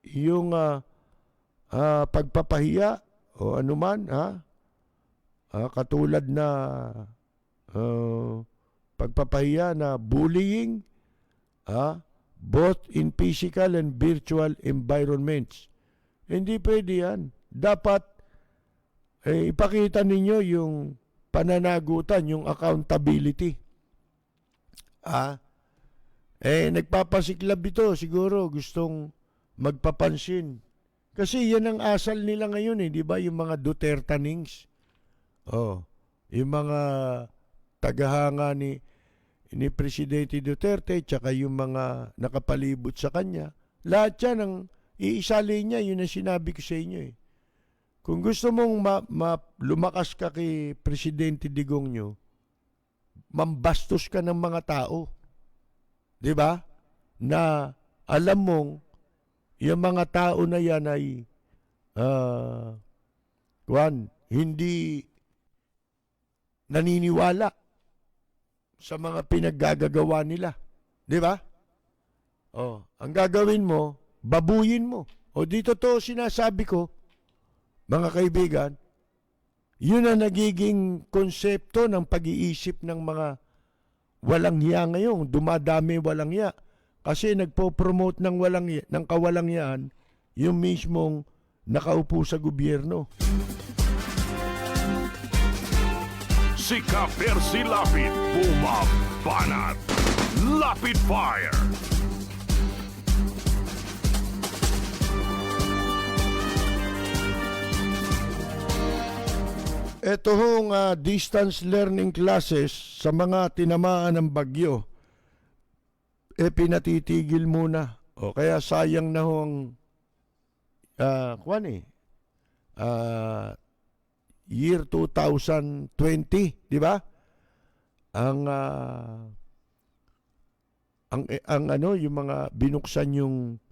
[SPEAKER 2] yung pagpapahiya o anuman, ha? Katulad na pagpapahiya na bullying, both in physical and virtual environments. Hindi pwede yan. Dapat ipakita ninyo yung pananagutan, yung accountability. Nagpapasiklab ito, siguro gustong magpapansin. Kasi yan ang asal nila ngayon di ba? Yung mga Dutertanings. Yung mga tagahanga ni Presidente Duterte, tsaka yung mga nakapalibot sa kanya. Lahat yan ang iisali niya, yun ang sinabi ko sa inyo Kung gusto mong lumakas ka kay Presidente Digong nyo, mambastos ka ng mga tao. Di ba? Na alam mong yung mga tao na yan ay hindi naniniwala sa mga pinaggagawa nila. Di ba? Ang gagawin mo, babuyin mo. Dito to sinasabi ko, mga kaibigan, yun ang nagiging konsepto ng pag-iisip ng mga walang hiya ngayon. Dumadami walang hiya. Kasi nagpo-promote ng kawalangyaan yung mismong nakaupo sa gobyerno.
[SPEAKER 1] Si Ka-Percy Lapid, bumabanat. Lapid Fire.
[SPEAKER 2] Ito hong distance learning classes sa mga tinamaan ng bagyo, pinatitigil muna. Kaya sayang na hong year 2020, di ba? Ang yung mga binuksan yung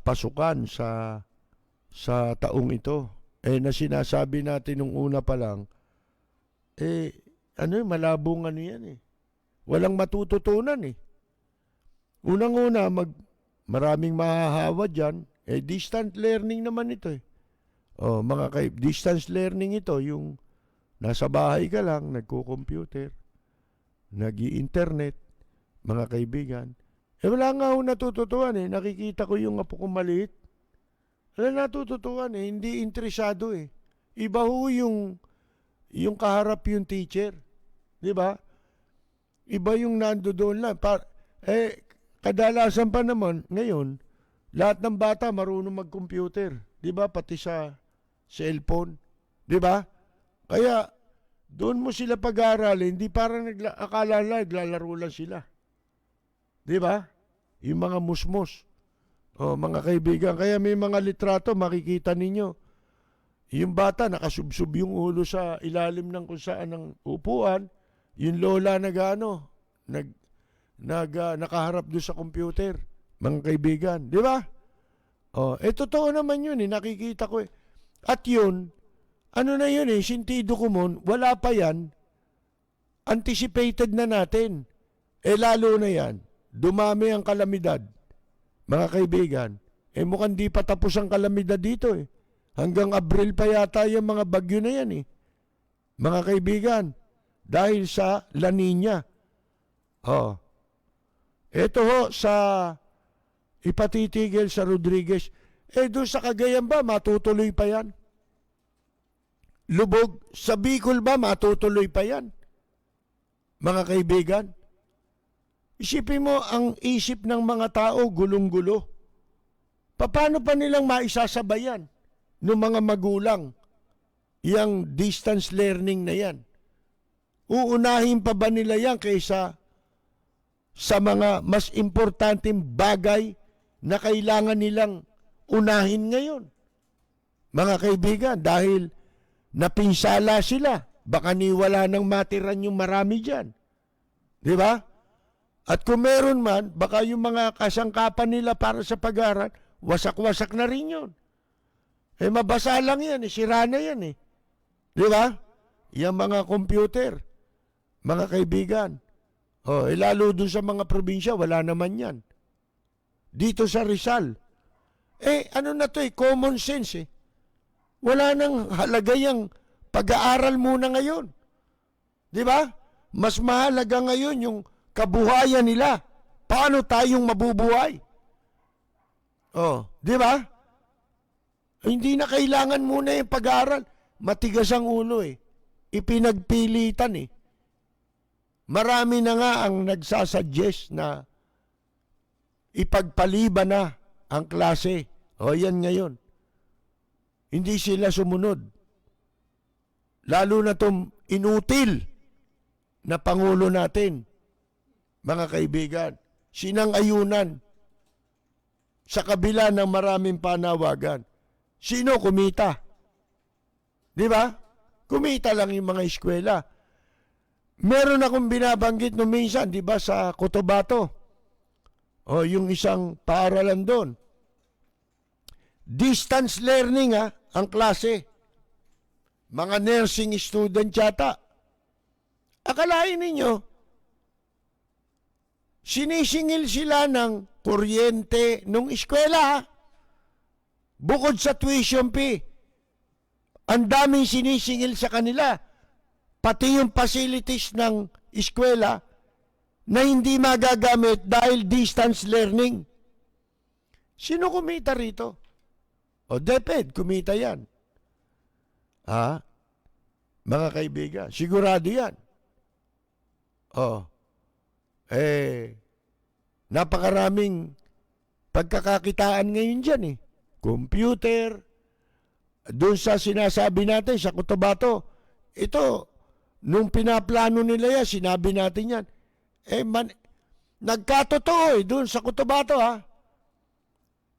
[SPEAKER 2] pasukan sa taong ito. Na sinasabi natin nung una pa lang, malabong yan Walang matututunan Unang-una, maraming mahahawa dyan. Distant learning naman ito distance learning ito, yung nasa bahay ka lang, nagko-computer, nag-i-internet, mga kaibigan. Wala nga ako natututuan Nakikita ko yung apo ko maliit. Wala natututuan Hindi interesado Iba ho yung kaharap yung teacher. Di ba? Iba yung nandoon lang. Kadalasan pa naman, ngayon, lahat ng bata marunong mag-computer. Di ba? Pati sa cellphone. Di ba? Kaya, doon mo sila pag-aaralin, hindi parang akala naglalaro lang sila. Di ba? Yung mga musmos. Mga kaibigan. Kaya may mga litrato, makikita ninyo. Yung bata, nakasubsub yung ulo sa ilalim ng kung saan ng upuan. Yung lola nakaharap doon sa computer. Mga kaibigan. Di ba? Totoo naman yun nakikita ko At yun, ano na yun sintido ko mon, wala pa yan. Anticipated na natin. Lalo na yan. Dumami ang kalamidad. Mga kaibigan. Mukhang di pa tapos ang kalamidad dito Hanggang Abril pa yata yung mga bagyo na yan Mga kaibigan. Dahil sa La Nina. Ito sa ipatitigil sa Rodriguez. Doon sa Cagayan ba, matutuloy pa yan? Lubog, sa Bicol ba, matutuloy pa yan? Mga kaibigan. Isipin mo, ang isip ng mga tao, gulong-gulo. Paano pa nilang maisasabayan ng mga magulang yung distance learning na yan? Uunahin pa ba nila yan kaysa sa mga mas importanteng bagay na kailangan nilang unahin ngayon. Mga kaibigan, dahil napinsala sila. Baka niwala nang matiran yung marami dyan. Di ba? At kung meron man, baka yung mga kasangkapan nila para sa pag-aaral, wasak-wasak na rin yun. Eh, mabasa lang yan, sira na yan eh. Di ba? Yung mga computer, mga kaibigan. Oh, lalo dun sa mga probinsya, wala naman yan. Dito sa Rizal. Ano na to common sense eh. Wala nang halaga yung pag-aaral muna ngayon. Di ba? Mas mahalaga ngayon yung kabuhayan nila. Paano tayong mabubuhay? Oh, di ba? Hindi na kailangan muna yung pag-aaral. Matigas ang ulo eh. Ipinagpilitan eh. Marami na nga ang nagsasuggest na ipagpaliban na ang klase. O yan ngayon. Hindi sila sumunod. Lalo na itong inutil na Pangulo natin, mga kaibigan. Sinang-ayunan sa kabila ng maraming panawagan. Sino kumita? Di ba? Kumita lang yung mga eskwela. Meron akong binabanggit no minsan, di ba, sa Cotabato. O yung isang paaralan doon. Distance learning ang klase. Mga nursing student yata. Akalain ninyo, sinisingil sila ng kuryente nung eskwela. Bukod sa tuition fee, ang daming sinisingil sa kanila. Pati yung facilities ng eskwela na hindi magagamit dahil distance learning. Sino kumita rito? O DepEd, kumita yan. Mga kaibigan, sigurado yan. Napakaraming pagkakakitaan ngayon dyan eh. Computer, doon sa sinasabi natin sa Cotabato, ito, nung pinaplano nila yan, sinabi natin yan, nagkatotoo doon sa Cotabato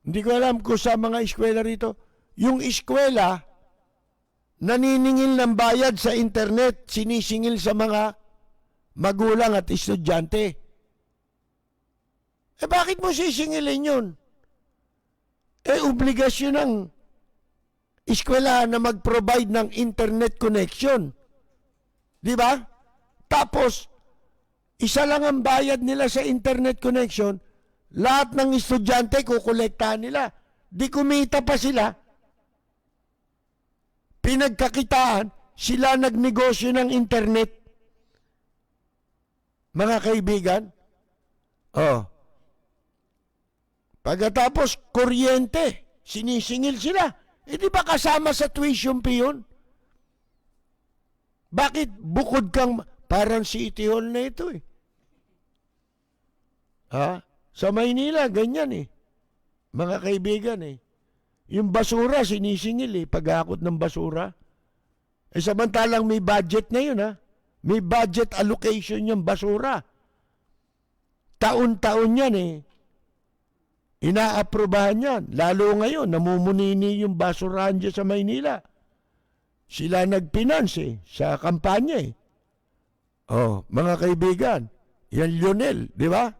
[SPEAKER 2] Hindi ko alam kung sa mga eskwela rito. Yung eskwela, naniningil ng bayad sa internet, sinisingil sa mga magulang at estudyante. Bakit mo sisingilin yun? Obligasyon ng eskwela na mag-provide ng internet connection. Di ba? Tapos, isa lang ang bayad nila sa internet connection, lahat ng estudyante kukolektahan nila. Di kumita pa sila. Pinagkakitaan, sila nagnegosyo ng internet. Mga kaibigan, pagkatapos kuryente, sinisingil sila. Di ba kasama sa tuition fee yun? Bakit bukod kang parang City Hall na ito eh? Sa Maynila, ganyan eh. Mga kaibigan eh. Yung basura, sinisingil eh. Paghakot ng basura. Samantalang may budget na yun May budget allocation yung basura. Taon-taon yan eh. Inaaprobahan yan. Lalo ngayon, namumunini yung basurahan dyan sa Maynila. Sila nagpinance sa kampanya eh. Mga kaibigan, yan Lionel, di ba?